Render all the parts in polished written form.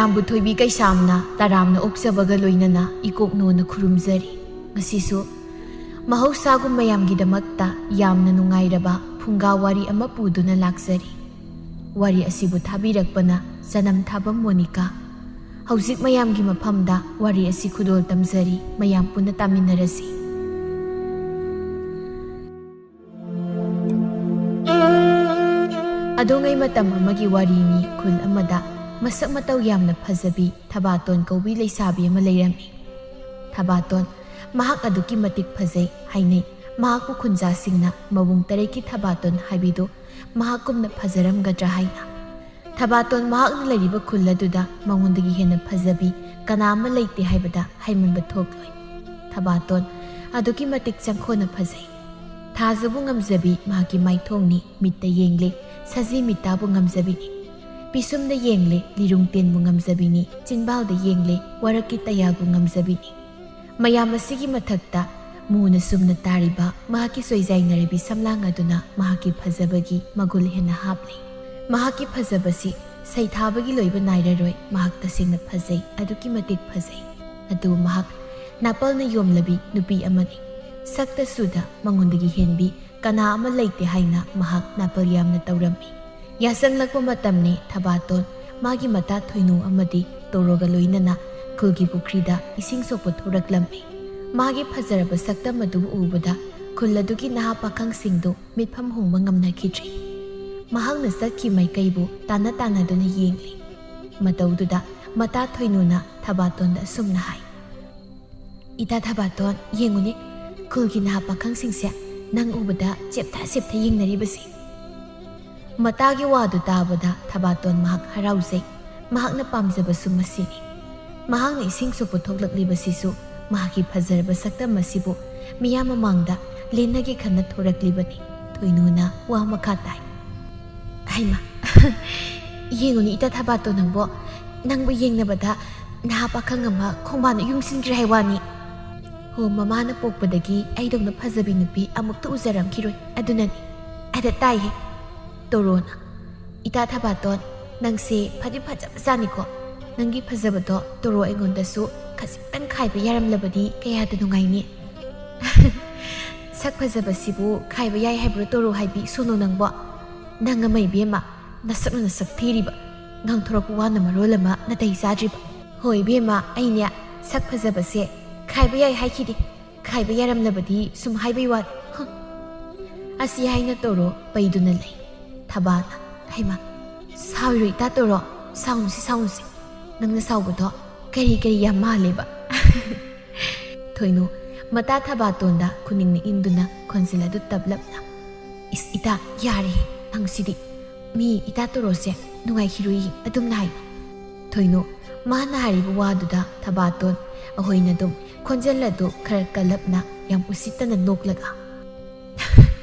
ꯃꯌꯥꯝꯕꯨ ꯊꯣꯏꯕꯤ ꯀꯩꯁꯥꯝꯅ ꯇꯔꯥꯝꯅ ꯑꯣꯛꯆꯕꯒ ꯂꯣꯏꯅꯅ ꯏꯀꯣꯛꯅꯣꯅ ꯈꯨꯔꯨꯝꯖꯔꯤ꯫ ꯉꯁꯤꯁꯨ ꯃꯍꯧꯁꯥꯒꯨꯝ ꯃꯌꯥꯝꯒꯤꯗꯃꯛꯇ ꯌꯥꯝꯅ ꯅꯨꯡꯉꯥꯏꯔꯕ ꯐꯨꯡꯒꯥ ꯋꯥꯔꯤ ꯑꯃ ꯄꯨꯗꯨꯅ ꯂꯥꯛꯆꯔꯤ꯫ ꯋꯥꯔꯤ ꯑꯁꯤꯕꯨ ꯊꯥꯕꯤꯔꯛꯄꯅ ꯆꯅꯝ ꯊꯥꯕꯝ ꯃꯣꯅꯤꯀꯥ꯫ ꯍꯧꯖꯤꯛ ꯃꯌꯥꯝꯒꯤ ꯃꯐꯝꯗ ꯋꯥꯔꯤ ꯑꯁꯤ ꯈꯨꯗꯣꯜ ꯇꯝꯖꯔꯤ, ꯃꯌꯥꯝ ꯄꯨꯟꯅ ꯇꯥꯃꯤꯟꯅꯔꯁꯤ꯫ ꯑꯗꯣꯉꯩ ꯃꯇꯝ ꯑꯃꯒꯤ ꯋꯥꯔꯤꯅꯤ꯫ ꯈꯨꯜ ꯑꯃꯗ ꯃꯁꯛ ꯃꯇꯧ ꯌꯥꯝꯅ ꯐꯖꯕꯤ ꯊꯕꯥꯇꯣꯟ ꯀꯧꯕꯤ ꯂꯩꯁꯥꯕꯤ ꯑꯃ ꯂꯩꯔꯝꯃꯤ꯫ ꯊꯕꯥꯇꯣꯟ ꯃꯍꯥꯛ ꯑꯗꯨꯛꯀꯤ ꯃꯇꯤꯛ ꯐꯖꯩ ꯍꯥꯏꯅꯩ꯫ ꯃꯍꯥꯛꯄꯨ ꯈꯨꯟꯖꯥꯁꯤꯡꯅ ꯃꯕꯨꯡ ꯇꯔꯦꯠꯀꯤ ꯊꯕꯥꯇꯣꯟ ꯍꯥꯏꯕꯤꯗꯨ ꯃꯍꯥꯛꯀꯨꯝꯅ ꯐꯖꯔꯝꯒꯗ꯭ꯔꯥ ꯍꯥꯏꯅ꯫ ꯊꯕꯥꯇꯣꯟ ꯃꯍꯥꯛꯅ ꯂꯩꯔꯤꯕ ꯈꯨꯜ ꯑꯗꯨꯗ ꯃꯉꯣꯟꯗꯒꯤ ꯍꯦꯟꯅ ꯐꯖꯕꯤ ꯀꯅꯥ ꯑꯃ ꯂꯩꯇꯦ ꯍꯥꯏꯕꯗ ꯍꯩꯃꯟꯕ ꯊꯣꯛꯂꯣꯏ꯫ ꯊꯕꯥꯇꯣꯟ ꯑꯗꯨꯛꯀꯤ ꯃꯇꯤꯛ ꯆꯪꯈꯣꯟꯅ ꯐꯖꯩ꯫ ꯊꯥꯖꯕꯨ ꯉꯝꯖꯕꯤ ꯃꯍꯥꯛꯀꯤ ꯃꯥꯏꯊꯣꯡꯅꯤ, ꯃꯤꯠꯇ ꯌꯦꯡꯂꯦ ꯁꯖꯤ ꯃꯤꯇꯥꯕꯨ ꯉꯝꯖꯕꯤꯅꯤ꯫ ꯄꯤꯁꯨꯝꯗ ꯌꯦꯡꯂꯦ ꯂꯤꯔꯨꯡ ꯇꯦꯟꯕꯨ ꯉꯝꯖꯕꯤꯅꯤ, ꯆꯤꯟꯕꯥꯜꯗ ꯌꯦꯡꯂꯦ ꯋꯥꯔꯛꯀꯤ ꯇꯌꯥꯜꯕꯨ ꯉꯝꯖꯕꯤꯅꯤ꯫ ꯃꯌꯥꯝ ꯑꯁꯤꯒꯤ ꯃꯊꯛꯇ ꯃꯨꯅ ꯁꯨꯝꯅ ꯇꯥꯔꯤꯕ ꯃꯍꯥꯛꯀꯤ ꯁꯣꯏꯖꯥꯏꯅꯔꯕꯤ ꯁꯝꯂꯥꯡ ꯑꯗꯨꯅ ꯃꯍꯥꯛꯀꯤ ꯐꯖꯕꯒꯤ ꯃꯒꯨꯜ ꯍꯦꯟꯅ ꯍꯥꯞꯂꯤ꯫ ꯃꯍꯥꯛꯀꯤ ꯐꯖꯕꯁꯤ ꯁꯩꯊꯥꯕꯒꯤ ꯂꯣꯏꯕ ꯅꯥꯏꯔꯔꯣꯏ꯫ ꯃꯍꯥꯛ ꯇꯁꯦꯡꯅ ꯐꯖꯩ, ꯑꯗꯨꯛꯀꯤ ꯃꯇꯤꯛ ꯐꯖꯩ꯫ ꯑꯗꯨ ꯃꯍꯥꯛ ꯅꯥꯄꯜꯅ ꯌꯣꯝꯂꯕꯤ ꯅꯨꯄꯤ ꯑꯃꯅꯤ꯫ ꯁꯛꯇꯁꯨꯗ ꯃꯉꯣꯟꯗꯒꯤ ꯍꯦꯟꯕꯤ ꯀꯅꯥ ꯑꯃ ꯂꯩꯇꯦ ꯍꯥꯏꯅ ꯃꯍꯥꯛ ꯅꯥꯄꯜ ꯌꯥꯝꯅ ꯇꯧꯔꯝꯃꯤ꯫ ꯌꯥꯆꯪꯂꯛꯄ ꯃꯇꯝꯅꯤ꯫ ꯊꯕꯥꯇꯣꯟ ꯃꯥꯒꯤ ꯃꯇꯥ ꯊꯣꯏꯅꯨ ꯑꯃꯗꯤ ꯇꯣꯔꯣꯒ ꯂꯣꯏꯅꯅ ꯈꯨꯜꯒꯤ ꯄꯨꯈ꯭ꯔꯤꯗ ꯏꯁꯤꯡ ꯁꯣꯛꯄ ꯊꯣꯔꯛꯂꯝꯃꯤ꯫ ꯃꯥꯒꯤ ꯐꯖꯔꯕ ꯁꯛꯇꯝ ꯑꯗꯨꯕꯨ ꯎꯕꯗ ꯈꯨꯜ ꯑꯗꯨꯒꯤ ꯅꯍꯥ ꯄꯥꯈꯪꯁꯤꯡꯗꯨ ꯃꯤꯠꯐꯝ ꯍꯣꯡꯕ ꯉꯝꯅꯈꯤꯗ꯭ꯔꯤ꯫ ꯃꯍꯥꯛꯅ ꯆꯠꯈꯤ ꯃꯥꯏꯀꯩꯕꯨ ꯇꯥꯟꯅ ꯇꯥꯟꯅꯗꯨꯅ ꯌꯦꯡꯂꯤ꯫ ꯃꯇꯧꯗꯨꯗ ꯃꯇꯥ ꯊꯣꯏꯅꯨꯅ ꯊꯕꯥꯇꯣꯟꯗ ꯑꯁꯨꯝꯅ ꯍꯥꯏ: "ꯏꯇꯥ ꯊꯕꯥꯇꯣꯟ, ꯌꯦꯡꯉꯨꯅꯦ, ꯈꯨꯜꯒꯤ ꯅꯍꯥ ꯄꯥꯈꯪꯁꯤꯡꯁꯦ ꯅꯪ ꯎꯕꯗ ꯆꯦꯞꯊ ꯆꯦꯞꯊ ꯌꯦꯡꯅꯔꯤꯕꯁꯤ꯫" ꯃꯇꯥꯒꯤ ꯋꯥꯗꯨ ꯇꯥꯕꯗ ꯊꯕꯥꯇꯣꯟ ꯃꯍꯥꯛ ꯍꯔꯥꯎꯖꯩ꯫ ꯃꯍꯥꯛꯅ ꯄꯥꯝꯖꯕꯁꯨ ꯃꯁꯤꯅꯤ꯫ ꯃꯍꯥꯛꯅ ꯏꯁꯤꯡ ꯁꯣꯛꯄ ꯊꯣꯛꯂꯛꯂꯤꯕꯁꯤꯁꯨ ꯃꯍꯥꯛꯀꯤ ꯐꯖꯔꯕ ꯁꯛꯇꯝ ꯑꯁꯤꯕꯨ ꯃꯤꯌꯥꯝ ꯃꯃꯥꯡꯗ ꯂꯦꯟꯅꯒꯦ ꯈꯟꯅ ꯊꯣꯔꯛꯂꯤꯕꯅꯤ꯫ ꯊꯣꯏꯅꯨꯅ ꯋꯥ ꯃꯈꯥ ꯇꯥꯏ: "ꯍꯩꯃꯥ, ꯌꯦꯡꯉꯨꯅꯤ ꯏꯇꯥ ꯊꯕꯥꯇꯣꯟ, ꯅꯪꯕꯨ ꯌꯦꯡꯅꯕꯗ ꯅꯍꯥ ꯄꯥꯈꯪ ꯑꯃ ꯈꯣꯡꯕꯥꯟꯗ ꯌꯨꯡꯁꯤꯟꯈ꯭ꯔꯦ ꯍꯥꯏ ꯋꯥꯅꯤ꯫ ꯍꯣ, ꯃꯃꯥꯅ ꯄꯣꯛꯄꯗꯒꯤ ꯑꯩꯗꯧꯅ ꯐꯖꯕꯤ ꯅꯨꯄꯤ ꯑꯃꯨꯛꯇ ꯎꯖꯔꯝꯈꯤꯔꯣꯏ, ꯑꯗꯨꯅꯅꯤ꯫ ꯑꯗ ꯇꯥꯏꯍꯦ" ꯇꯣꯔꯣꯅ: "ꯏꯇꯥ ꯊꯕꯥꯇꯣꯟ, ꯅꯪꯁꯦ ꯐꯗꯤ ꯐꯖꯕꯖꯥꯠꯅꯤꯀꯣ꯫ ꯅꯪꯒꯤ ꯐꯖꯕꯗꯣ ꯇꯣꯔꯣ ꯑꯩꯉꯣꯟꯗꯁꯨ ꯈꯖꯤꯛꯇꯪ ꯈꯥꯏꯕ ꯌꯥꯔꯝꯂꯕꯗꯤ ꯀꯌꯥꯗ ꯅꯨꯡꯉꯥꯏꯅꯤ." "ꯁꯛ ꯐꯖꯕꯁꯤꯕꯨ ꯈꯥꯏꯕ ꯌꯥꯏ ꯍꯥꯏꯕ꯭ꯔꯣ ꯇꯣꯔꯣ ꯍꯥꯏꯕꯤ ꯁꯣꯅꯣ ꯅꯪꯕꯣ? ꯅꯪ ꯑꯃ ꯏꯕꯦꯝꯃ, ꯅꯁꯛꯅ ꯅꯁꯛ ꯊꯤꯔꯤꯕ, ꯉꯥꯡꯊꯣꯔꯛꯄ ꯋꯥꯅ ꯃꯔꯣꯜ ꯑꯃ ꯅꯥꯇꯩ ꯆꯥꯗ꯭ꯔꯤꯕ꯫ ꯍꯣꯏ ꯏꯕꯦꯝꯃ, ꯑꯩꯅꯦ ꯁꯛ ꯐꯖꯕꯁꯦ ꯈꯥꯏꯕ ꯌꯥꯏ ꯍꯥꯏꯈꯤꯗꯦ, ꯈꯥꯏꯕ ꯌꯥꯔꯝꯂꯕꯗꯤ ꯁꯨꯝ ꯍꯥꯏꯕꯩ ꯋꯥꯅꯤ." ꯑꯁꯤ ꯍꯥꯏꯅ ꯇꯣꯔꯣ ꯄꯩꯗꯨꯅ ꯂꯩ꯫ ꯊꯕꯥꯅ: "ꯍꯩꯃꯥ, ꯁꯥꯎꯔꯣ ꯏꯇꯥ ꯇꯣꯔꯣ, ꯁꯥꯎꯅꯨꯁꯤ ꯁꯥꯎꯅꯨꯁꯤ, ꯅꯪꯅ ꯁꯥꯎꯕꯗꯣ ꯀꯔꯤ ꯌꯥꯝ ꯃꯥꯜꯂꯦꯕ." ꯊꯣꯏꯅꯨ ꯃꯇꯥ ꯊꯕꯥꯇꯣꯟꯗ ꯈꯨꯅꯤꯡꯅ ꯏꯟꯗꯨꯅ ꯈꯣꯟꯖꯦꯜ ꯑꯗꯨ ꯇꯞꯂꯞꯅ: "ꯏꯁ ꯏꯇꯥ, ꯌꯥꯔꯦꯍꯦ ꯅꯪꯁꯤꯗꯤ, ꯃꯤ ꯏꯇꯥ ꯇꯣꯔꯣꯁꯦ ꯅꯨꯡꯉꯥꯏꯈꯤꯔꯣꯏꯌꯦ, ꯑꯗꯨꯝꯅ ꯍꯥꯏꯅꯨ." ꯊꯣꯏꯅꯨ ꯃꯥꯅ ꯍꯥꯏꯔꯤꯕ ꯋꯥꯗꯨꯗ ꯊꯕꯥꯇꯣꯟ ꯑꯍꯣꯏꯅ ꯑꯗꯨꯝ ꯈꯣꯟꯖꯦꯜ ꯑꯗꯨ ꯈꯔ ꯀꯜꯂꯞꯅ ꯌꯥꯝ ꯎꯁꯤꯠꯇꯅ ꯅꯣꯛꯂꯒ: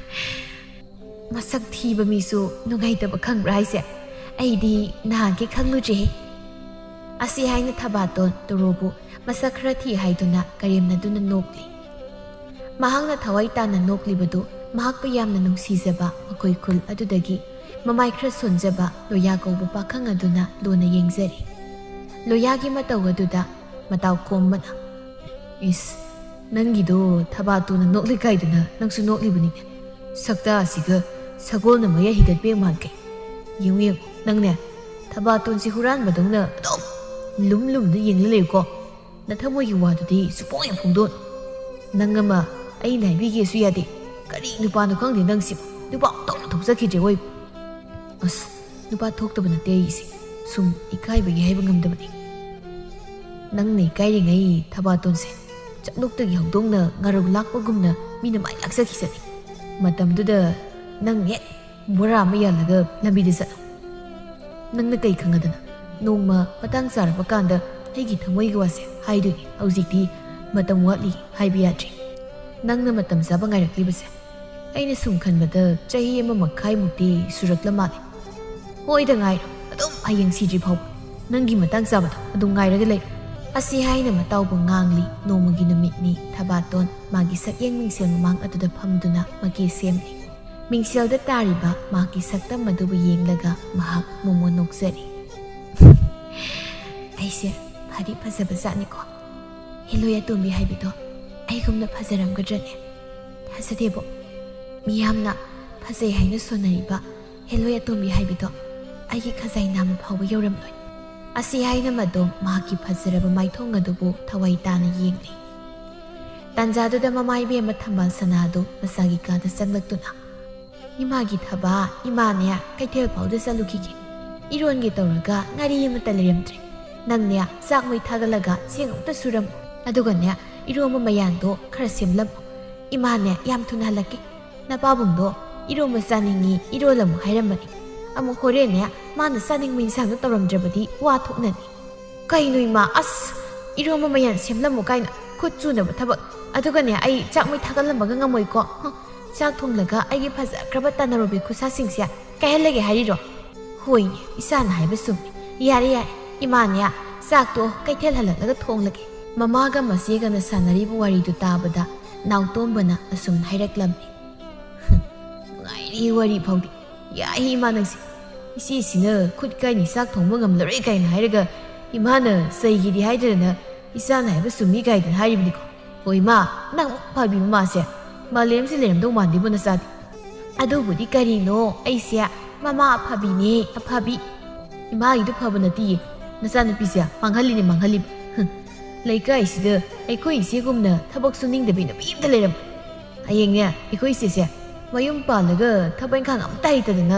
"ꯃꯁꯛ ꯊꯤꯕ ꯃꯤꯁꯨ ꯅꯨꯡꯉꯥꯏꯇꯕ ꯈꯪꯕ꯭ꯔꯥ ꯍꯥꯏꯁꯦ? ꯑꯩꯗꯤ ꯅꯍꯥꯟꯈꯩ ꯈꯪꯂꯨꯗ꯭ꯔꯦꯍꯦ." ꯑꯁꯤ ꯍꯥꯏꯅ ꯊꯕꯥꯇꯣꯟ ꯇꯣꯔꯣꯕꯨ ꯃꯁꯛ ꯈꯔ ꯊꯤ ꯍꯥꯏꯗꯨꯅ ꯀꯔꯦꯝꯅꯗꯨꯅ ꯅꯣꯛꯂꯤ꯫ ꯃꯍꯥꯛꯅ ꯊꯋꯥꯏ ꯇꯥꯅ ꯅꯣꯛꯂꯤꯕꯗꯨ ꯃꯍꯥꯛꯄꯨ ꯌꯥꯝꯅ ꯅꯨꯡꯁꯤꯖꯕ ꯃꯈꯣꯏ ꯈꯨꯜ ꯑꯗꯨꯗꯒꯤ ꯃꯃꯥꯏ ꯈꯔ ꯁꯣꯟꯖꯕ ꯂꯣꯌꯥ ꯀꯧꯕ ꯄꯥꯈꯪ ꯑꯗꯨꯅ ꯂꯨꯅ ꯌꯦꯡꯖꯔꯤ꯫ ꯂꯣꯌꯥꯒꯤ ꯃꯇꯧ ꯑꯗꯨꯗ ꯃꯇꯥꯎ ꯈꯣꯝꯕꯅ: "ꯏꯁ, ꯅꯪꯒꯤꯗꯣ ꯊꯕꯥꯇꯣꯟꯅ ꯅꯣꯛꯂꯤꯀꯥꯏꯗꯨꯅ ꯅꯪꯁꯨ ꯅꯣꯛꯂꯤꯕꯅꯤꯅꯦ꯫ ꯁꯛꯇꯥ ꯑꯁꯤꯒ ꯁꯒꯣꯜꯅ ꯃꯌꯥ ꯍꯤꯒꯠꯄꯦ ꯃꯥꯟꯈꯩ꯫ ꯌꯦꯡꯉꯨ ꯅꯪꯅꯦ, ꯊꯕꯥꯇꯣꯟꯁꯤ ꯍꯨꯔꯥꯟꯕꯗꯧꯅ ꯑꯗꯨꯝ ꯂꯨꯝꯅ ꯌꯦꯡꯂ ꯂꯩꯌꯨꯀꯣ꯫ ꯅꯊꯃꯣꯏꯒꯤ ꯋꯥꯗꯨꯗꯤ ꯁꯨꯛꯐꯣꯡ ꯍꯦꯛ ꯐꯣꯡꯗꯣꯛꯑꯅꯨ꯫ ꯅꯪ ꯑꯃ ꯑꯩꯅ ꯍꯥꯏꯕꯤꯒꯦꯁꯨ ꯌꯥꯗꯦ, ꯀꯔꯤ ꯅꯨꯄꯥꯅꯣ ꯈꯪꯗꯦ ꯅꯪꯁꯤꯕꯨ, ꯅꯨꯄꯥ ꯑꯣꯟꯊꯣꯛꯅ ꯊꯣꯛꯆꯈꯤꯗ꯭ꯔꯦ ꯑꯣꯏꯕ." "ꯑꯁ, ꯅꯨꯄꯥ ꯊꯣꯛꯇꯕ ꯅꯠꯇꯦ ꯑꯩꯁꯦ, ꯁꯨꯝ ꯏꯀꯥꯏꯕꯒꯤ ꯍꯥꯏꯕ ꯉꯝꯗꯕꯅꯤ." "ꯅꯪꯅ ꯏꯀꯥꯏꯔꯤꯉꯩ ꯊꯕꯥꯇꯣꯟꯁꯦ ꯆꯠꯂꯨꯛꯇꯒꯤ ꯍꯧꯗꯣꯡꯅ ꯉꯥꯔꯧ ꯂꯥꯛꯄꯒꯨꯝꯅ ꯃꯤꯅ ꯃꯥꯏ ꯂꯥꯛꯆꯈꯤꯁꯅꯤ꯫ ꯃꯇꯝꯗꯨꯗ ꯅꯪ ꯍꯦꯛ ꯕꯣꯔꯥ ꯑꯃ ꯌꯥꯜꯂꯒ ꯂꯝꯕꯤꯗ ꯆꯠꯂꯨ꯫ ꯅꯪꯅ ꯀꯩ ꯈꯪꯉꯗꯅ ꯅꯣꯡꯃ ꯃꯇꯥꯡ ꯆꯥꯔꯕ ꯀꯥꯟꯗ ꯑꯩꯒꯤ ꯊꯃꯣꯏꯒꯤ ꯋꯥꯁꯦ ꯍꯥꯏꯗꯣꯏꯅꯤ꯫ ꯍꯧꯖꯤꯛꯇꯤ ꯃꯇꯝ ꯋꯥꯠꯂꯤ, ꯍꯥꯏꯕ ꯌꯥꯗ꯭ꯔꯤ꯫ ꯅꯪꯅ ꯃꯇꯝ ꯆꯥꯕ ꯉꯥꯏꯔꯛꯂꯤꯕꯁꯦ ꯑꯩꯅ ꯁꯨꯝ ꯈꯟꯕꯗ ꯆꯍꯤ 1.5 ꯁꯨꯔꯛꯂ ꯃꯥꯜꯂꯦ꯫ ꯍꯣꯏꯗ ꯉꯥꯏꯔꯣ, ꯑꯗꯨꯝ ꯍꯌꯦꯡ ꯁꯤꯗ꯭ꯔꯤ ꯐꯥꯎꯕ ꯅꯪꯒꯤ ꯃꯇꯥꯡ ꯆꯥꯕꯗꯣ ꯑꯗꯨꯝ ꯉꯥꯏꯔꯒ ꯂꯩ." ꯑꯁꯤ ꯍꯥꯏꯅ ꯃꯇꯥꯎꯕꯨ ꯉꯥꯡꯂꯤ꯫ ꯅꯣꯡꯃꯒꯤ ꯅꯨꯃꯤꯠꯅꯤ꯫ ꯊꯕꯥꯇꯣꯟ ꯃꯥꯒꯤ ꯁꯛꯌꯦꯡ ꯃꯤꯡꯁꯦꯜ ꯃꯃꯥꯡ ꯑꯗꯨꯗ ꯐꯝꯗꯨꯅ ꯃꯀꯦ ꯁꯦꯝꯂꯤ꯫ ꯃꯤꯡꯁꯦꯜꯗ ꯇꯥꯔꯤꯕ ꯃꯍꯥꯛꯀꯤ ꯁꯛꯇꯝ ꯑꯗꯨꯕꯨ ꯌꯦꯡꯂꯒ ꯃꯍꯥꯛ ꯃꯣꯃꯣꯟ ꯅꯣꯛꯆꯔꯤ꯫ ꯑꯩꯁꯦ ꯐꯗꯤ ꯐꯖꯕ ꯖꯥꯠꯅꯤꯀꯣ ꯍꯦꯂꯣꯏ ꯑꯇꯣꯝꯕꯤ ꯍꯥꯏꯕꯗꯣ ꯑꯩꯒꯨꯝꯅ ꯐꯖꯔꯝꯒꯗ꯭ꯔꯅꯦ ꯊꯥꯖꯗꯦꯕꯣ ꯃꯤꯌꯥꯝꯅ ꯐꯖꯩ ꯍꯥꯏꯅ ꯁꯣꯟꯅꯔꯤꯕ ꯍꯦꯂꯣꯏ ꯑꯇꯣꯝꯕꯤ ꯍꯥꯏꯕꯗꯣ ꯑꯩꯒꯤ ꯈꯖꯥꯏ ꯅꯥꯝꯃ ꯐꯥꯎꯕ ꯌꯧꯔꯝꯂꯣꯏ ꯑꯁꯤ ꯍꯥꯏꯅ ꯃꯗꯣ ꯃꯍꯥꯛꯀꯤ ꯐꯖꯔꯕ ꯃꯥꯏꯊꯣꯡ ꯑꯗꯨꯕꯨ ꯊꯋꯥꯏ ꯇꯥꯅ ꯌꯦꯡꯂꯤ ꯇꯥꯟꯖꯥꯗꯨꯗ ꯃꯃꯥꯏꯕꯤ ꯑꯃ ꯊꯝꯕꯥꯜ ꯁꯅꯥ ꯑꯗꯨ ꯃꯆꯥꯒꯤ ꯀꯥꯗ ꯆꯪꯂꯛꯇꯨꯅ ꯏꯃꯥꯒꯤ ꯊꯕꯥ ꯏꯃꯥꯅꯦ ꯀꯩꯊꯦꯜ ꯐꯥꯎꯗ ꯆꯠꯂꯨꯈꯤꯒꯦ ꯏꯔꯣꯟꯒꯦ ꯇꯧꯔꯒ ꯉꯥꯔꯤ ꯑꯃꯠꯇ ꯂꯩꯔꯝꯗ꯭ꯔꯦ ꯅꯪꯅꯦ ꯆꯥꯛ ꯃꯩ ꯊꯥꯒꯠꯂꯒ ꯆꯦꯡ ꯑꯃꯨꯛꯇ ꯁꯨꯔꯝꯃꯨ ꯑꯗꯨꯒꯅꯦ ꯏꯔꯣꯝꯕ ꯃꯌꯥꯟꯗꯣ ꯈꯔ ꯁꯦꯝꯂꯝꯃꯨ ꯏꯃꯥꯅꯦ ꯌꯥꯝ ꯊꯨꯅ ꯍꯜꯂꯛꯀꯦ ꯅꯄꯥꯕꯨꯡꯗꯣ ꯏꯔꯣꯝꯕ ꯆꯥꯅꯤꯡꯉꯤ 이러려면 하이란말이 아무 호래네 마는 싸닝 민상도 떨어뜨려버디 와 톡나니 까이노 이마 아스 이러면 마얀 셈라모 까이나 콧주나부 타박 아두가네 아이 짝무이 타갈람바가 ngamo이고 짝 통라가 아이기 파자 크라바타 나로비 쿠사싱시야 까헬레게 하리로 호이니 이산 하이베 숨 야리 이마냐 짝도 까이텔 할라가 통라게 마마가 마시가나 사나리부 와리도 따바다 나우톰바나 asum 하이렉람니 이 와리 파우디 야이 이마능시 이시시는 콧가니 싹 동무감 너리 가인 하이르가 이마는 세이기리 하이드나 이산 하이베 숨이 가이든 하이브니고 오이마 낭 파비 마세 말렘시 렘도 만디부나 사디 아도부디 까리노 아이시야 마마 아파비니 아파비 이마 이도 파브나디 나사는 비시야 망할리니 망할리 레이카이시드 에코이 시금나 타박 수닝데비나 비임다 레람 아잉냐 에코이 시시야 mayum palaga thabai khang am tai tadana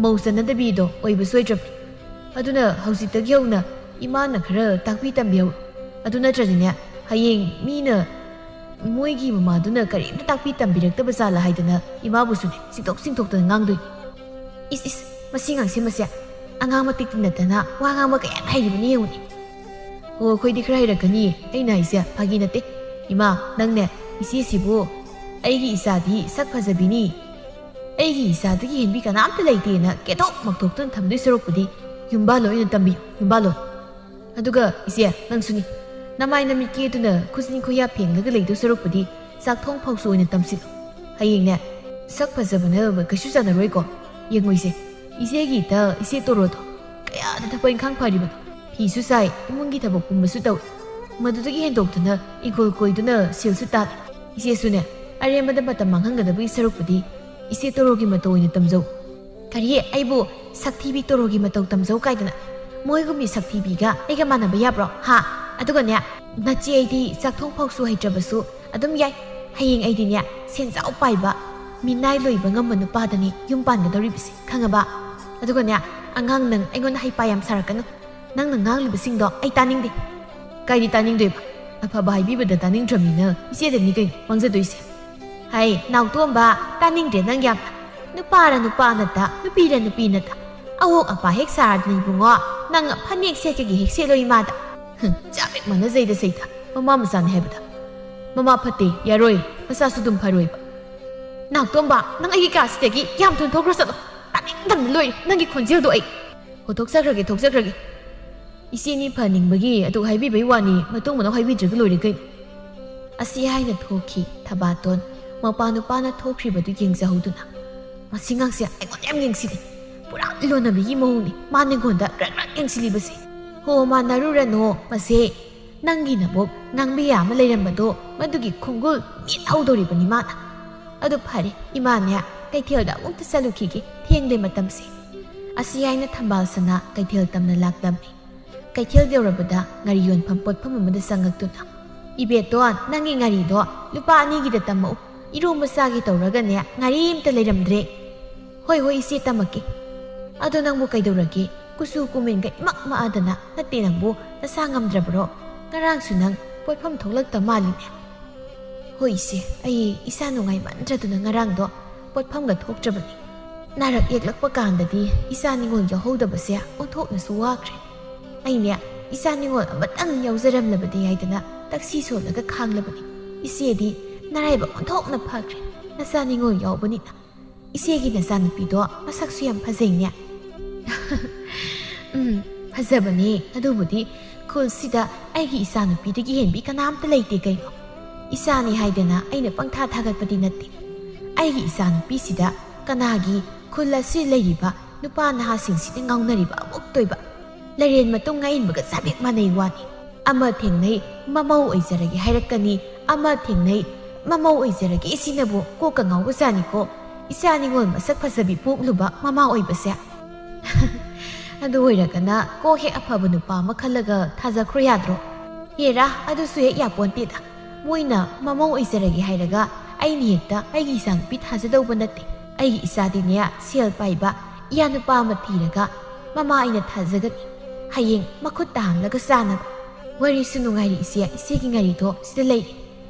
mausan da bi do oiba soidrap aduna hausita gyona imana khara takpi tambiau aduna trajina hayeng mina moigi mama duna karim ta takpi tambirak ta basala haidana ima bu sune singtok ta ngangdoi is masingang simasya angang matik tinatana wangang ma kayan hairibani yuni o khoidi khrai rakani aina isya phagi nate ima nangne isi sibu ꯑꯩꯒꯤ ꯏꯆꯥꯗꯤ ꯁꯛ ꯐꯖꯕꯤꯅꯤ ꯑꯩꯒꯤ ꯏꯆꯥꯗꯒꯤ ꯍꯦꯟꯕꯤ ꯀꯅꯥꯝꯇ ꯂꯩꯇꯦꯅ ꯀꯦꯊꯣꯛ ꯃꯛꯊꯣꯛꯇꯨꯅ ꯊꯝꯗꯣꯏ ꯁꯔꯨꯛꯄꯨꯗꯤ ꯌꯨꯝꯕꯥꯜꯂꯣꯟ ꯑꯣꯏꯅ ꯇꯝꯕꯤꯌꯨ ꯌꯨꯝꯕꯥꯜꯂꯣꯟ ꯑꯗꯨꯒ ꯏꯆꯦ ꯅꯪꯁꯨꯅꯤ ꯅꯃꯥꯏ ꯅꯃꯤꯠ ꯀꯦꯗꯨꯅ ꯈꯨꯖꯤꯟ ꯈꯨꯌꯥ ꯐꯦꯡꯂꯒ ꯂꯩꯗꯣꯏ ꯁꯔꯨꯛꯄꯨꯗꯤ ꯆꯥꯛꯊꯣꯡ ꯐꯥꯎꯁꯨ ꯑꯣꯏꯅ ꯇꯝꯁꯤꯜꯂꯨ ꯍꯌꯦꯡꯅꯦ ꯁꯛ ꯐꯖꯕꯅ ꯀꯩꯁꯨ ꯆꯥꯟꯅꯔꯣꯏꯀꯣ ꯌꯦꯡꯉꯣꯏꯁꯦ ꯏꯆꯦꯒꯤ ꯏꯇ ꯏꯆꯦ ꯇꯣꯔꯣꯗꯣ ꯀꯌꯥꯗ ꯊꯕꯛ ꯏꯪꯈꯥꯡ ꯐꯔꯤꯕꯅꯣ ꯐꯤꯁꯨ ꯁꯥꯏ ꯏꯃꯨꯡꯒꯤ ꯊꯕꯛ ꯄꯨꯝꯕꯁꯨ ꯇꯧꯏ ꯃꯗꯨꯗꯒꯤ ꯍꯦꯟꯗꯣꯛꯇꯨꯅ ꯏꯪꯈꯣꯜ ꯀꯣꯏꯗꯨꯅ ꯁꯦꯜꯁꯨ ꯇꯥꯜꯂꯤ ꯏꯆꯦꯁꯨꯅꯦ ꯑꯔꯦꯝꯕꯗ ꯃꯇꯝ ꯃꯥꯡꯍꯟꯒꯗꯕꯒꯤ ꯁꯔꯨꯛꯄꯨꯗꯤ ꯏꯆꯦ ꯇꯣꯔꯣꯒꯤ ꯃꯇꯧ ꯑꯣꯏꯅ ꯇꯝꯖꯧ ꯀꯔꯤ ꯑꯩꯕꯨ ꯁꯛꯊꯤꯕꯤ ꯇꯣꯔꯣꯒꯤ ꯃꯇꯧ ꯇꯝꯖꯧ ꯀꯥꯏꯗꯅ ꯃꯣꯏꯒꯨꯝꯕꯤ ꯁꯛꯊꯤꯕꯤꯒ ꯑꯩꯒ ꯃꯥꯟꯅꯕ ꯌꯥꯕ꯭ꯔꯣ ꯍꯥ ꯑꯗꯨꯒꯅꯦ ꯅꯆꯦ ꯑꯩꯗꯤ ꯆꯥꯛꯊꯣꯡ ꯐꯥꯎꯁꯨ ꯍꯩꯇ꯭ꯔꯕꯁꯨ ꯑꯗꯨꯝ ꯌꯥꯏ ꯍꯌꯦꯡ ꯑꯩꯗꯤꯅꯦ ꯁꯦꯟꯖꯥꯎ ꯄꯥꯏꯕ ꯃꯤꯅꯥꯏ ꯂꯣꯏꯕ ꯉꯝꯕ ꯅꯨꯄꯥꯗꯅꯤ ꯌꯨꯝ ꯄꯥꯟꯒꯗꯧꯔꯤꯕꯁꯦ ꯈꯪꯉꯕ ꯑꯗꯨꯒꯅꯦ ꯑꯉꯥꯡ ꯅꯪ ꯑꯩꯉꯣꯟꯗ ꯍꯩꯄꯥ ꯌꯥꯝ ꯁꯥꯔꯛꯀꯅꯨ ꯅꯪꯅ ꯉꯥꯡꯂꯤꯕꯁꯤꯡꯗꯣ ꯑꯩ ꯇꯥꯅꯤꯡꯗꯦ ꯀꯥꯏꯗꯤ ꯇꯥꯅꯤꯡꯗꯣꯏꯕ ꯑꯐꯕ ꯍꯥꯏꯕꯤꯕꯗ ꯇꯥꯅꯤꯡꯗ꯭ꯔꯕꯅꯤꯅ ꯏꯆꯦꯗꯅꯤ ꯀꯩꯅꯣ ꯃꯥꯡꯖꯗꯣꯏꯁꯦ ꯍꯥꯏ ꯅꯥꯎꯇꯣꯝꯕ ꯇꯥꯅꯤꯡꯗ꯭ꯔꯦ ꯅꯪ ꯌꯥꯝ ꯅꯨꯄꯥꯔ ꯅꯨꯄꯥ ꯅꯠꯇ ꯅꯨꯄꯤꯔ ꯅꯨꯄꯤ ꯅꯠꯇ ꯑꯋꯣꯛ ꯑꯄꯥ ꯍꯦꯛ ꯁꯥꯔꯗꯅ ꯏꯕꯨꯡꯉꯣ ꯅꯪ ꯐꯅꯦꯛ ꯁꯦꯠꯀꯒꯤ ꯍꯦꯛ ꯁꯦꯠꯂꯣ ꯏꯃꯥꯗ ꯆꯥꯕꯦꯛ ꯃꯥꯟꯅꯖꯩꯗ ꯁꯩꯇ ꯃꯃꯥ ꯃꯆꯥꯅꯤ ꯍꯥꯏꯕꯗ ꯃꯃꯥ ꯐꯠꯇꯦ ꯌꯥꯔꯣꯏ ꯃꯆꯥꯁꯨ ꯑꯗꯨꯝ ꯐꯔꯣꯏꯕ ꯅꯥꯎꯇꯣꯝꯕ ꯅꯪ ꯑꯩꯒꯤ ꯀꯥꯁꯤꯗꯒꯤ ꯌꯥꯝ ꯊꯨꯅ ꯊꯣꯛꯈ꯭ꯔ ꯆꯠꯂꯣ ꯇꯥꯅꯤꯡꯗꯕꯅ ꯂꯣꯏꯔꯦ ꯅꯪꯒꯤ ꯈꯣꯟꯖꯦꯜꯗꯣ ꯑꯩ ꯊꯣꯛꯆꯈ꯭ꯔꯒꯦ ꯏꯆꯦꯅꯤ ꯐꯅꯤꯡꯕꯒꯤ ꯑꯗꯨ ꯍꯥꯏꯕꯤꯕꯩ ꯋꯥꯅꯤ ꯃꯇꯨꯡ ꯃꯅꯥꯎ ꯍꯥꯏꯕꯤꯗ꯭ꯔꯒ ꯂꯣꯏꯔꯦ ꯀꯩꯅꯣ ꯑꯁꯤ ꯍꯥꯏꯅ ꯊꯣꯛꯈꯤ ꯊꯕꯥꯇꯣꯟ ꯃꯄꯥ ꯅꯨꯄꯥꯅ ꯊꯣꯛꯈ꯭ꯔꯤꯕꯗꯨ ꯌꯦꯡꯖꯍꯧꯗꯨꯅ ꯃꯁꯤ ꯉꯥꯡꯁꯦ ꯑꯩꯉꯣꯟꯗ ꯌꯥꯝ ꯌꯦꯡꯁꯤꯜꯂꯤ ꯄꯨꯔꯥ ꯂꯣꯟꯅꯕꯤꯒꯤ ꯃꯑꯣꯡꯅꯤ ꯃꯥꯅ ꯑꯩꯉꯣꯟꯗ ꯒ꯭ꯔꯛ ꯒ꯭ꯔꯛ ꯌꯦꯡꯁꯤꯜꯂꯤꯕꯁꯦ ꯍꯣ ꯃꯥꯟꯅꯔꯨꯔꯅꯣ ꯃꯁꯦ ꯅꯪꯒꯤ ꯅꯕꯣꯛ ꯉꯥꯡꯕꯤꯌꯥ ꯑꯃ ꯂꯩꯔꯝꯕꯗꯣ ꯃꯗꯨꯒꯤ ꯈꯣꯡꯒꯨꯜ ꯃꯤꯠ ꯍꯧꯗꯧꯔꯤꯕꯅꯤ ꯃꯥꯅ ꯑꯗꯨ ꯐꯔꯦ ꯏꯃꯥꯅꯦ ꯀꯩꯊꯦꯜꯗ ꯑꯃꯨꯛꯇ ꯆꯠꯂꯨꯈꯤꯒꯦ ꯊꯦꯡꯂꯦ ꯃꯇꯝꯁꯦ ꯑꯁꯤ ꯍꯥꯏꯅ ꯊꯝꯕꯥꯜ ꯁꯅꯥ ꯀꯩꯊꯦꯜ ꯇꯝꯅ ꯂꯥꯛꯂꯝꯃꯤ ꯀꯩꯊꯦꯜ ꯌꯧꯔꯕꯗ ꯉꯥꯔꯤ ꯌꯣꯟꯐꯝ ꯄꯣꯠꯐꯝ ꯑꯃꯗ ꯆꯪꯉꯛꯇꯨꯅ 이베돈 낭이 nga리도 루파 아니기다 tammo 이로마 싸기 떠오르가네 nga리 임ta leiramdre hoi isi tamake ado nangbu kaidorage kusu kumenga imak maadana natte nangbu nasa ngamdrabro ngarang sunang poifam tholakta maline hoi isi ai isa nungai mandraduna ngarang do poifam ga thokjabani narak yeklakpa kandadi isa ningol yahodabase onthokna suwakre aine isa ningol amatang yauzaramlabadi haidana taxi solaka khanglabani isedi 나라이바 온톡나 파그레 나사닝고 여보니나 이세기 나사누피도 마삭수 얌 파제이냐 파자바니 아두부디 콜시다 아이기 이사누피드기 헨비 까나암타 레이테 그이노 이사니 하이데나 아이나 빵타 타갓바디 나티 아이기 이사누피시다 까나기 콜라시 레이바 누파 나하싱시데 ngaung나리바 목도이바 ꯂꯩꯔꯦꯟ ꯃꯇꯨꯡ ꯉꯥꯏꯟꯕꯒ ꯆꯥꯕꯦꯛ ꯃꯥꯟꯅꯩ ꯋꯥꯅꯤ ꯑꯃ ꯊꯦꯡꯅꯩ ꯃꯃꯧ ꯑꯣꯏꯖꯔꯒꯦ ꯍꯥꯏꯔꯛꯀꯅꯤ ꯑꯃ ꯊꯦꯡꯅꯩ ꯃꯃꯧ ꯑꯣꯏꯖꯔꯒꯦ ꯏꯁꯤꯅꯕꯨ ꯀꯣꯛꯀ ꯉꯥꯎꯕꯖꯥꯅꯤꯀꯣ ꯏꯆꯥ ꯅꯤꯉꯣꯜ ꯃꯁꯛ ꯐꯖꯕꯤ ꯄꯣꯛꯂꯨꯕ ꯃꯃꯥ ꯑꯣꯏꯕꯁꯦ ꯑꯗꯨ ꯑꯣꯏꯔꯒꯅ ꯀꯣꯛ ꯍꯦꯛ ꯑꯐꯕ ꯅꯨꯄꯥ ꯑꯃ ꯈꯜꯂꯒ ꯊꯥꯖꯈ꯭ꯔꯣ ꯌꯥꯗ꯭ꯔꯣ ꯍꯦꯔꯥ ꯑꯗꯨꯁꯨ ꯍꯦꯛ ꯌꯥꯄꯣꯟꯇꯦꯗ ꯃꯣꯏꯅ ꯃꯃꯧ ꯑꯣꯏꯖꯔꯒꯦ ꯍꯥꯏꯔꯒ ꯑꯩꯅ ꯍꯦꯛꯇ ꯑꯩꯒꯤ ꯏꯆꯥꯅꯨꯄꯤ ꯊꯥꯖꯗꯧꯕ ꯅꯠꯇꯦ ꯑꯩꯒꯤ ꯏꯆꯥꯗꯤꯅꯦ ꯁꯦꯜ ꯄꯥꯏꯕ ꯏꯌꯥ ꯅꯨꯄꯥ ꯑꯃ ꯊꯤꯔꯒ ꯃꯃꯥ ꯑꯩꯅ ꯊꯥꯖꯒꯅꯤ ꯍꯌꯦꯡ ꯃꯈꯨꯠꯇ ꯍꯥꯡꯂꯒ ꯆꯥꯅꯕ ꯋꯥꯔꯤꯁꯨ ꯅꯨꯡꯉꯥꯏꯔꯤ ꯏꯆꯦꯒꯤ ꯉꯥꯔꯤꯗꯣ ꯁꯤꯗ ꯂꯩꯔꯦ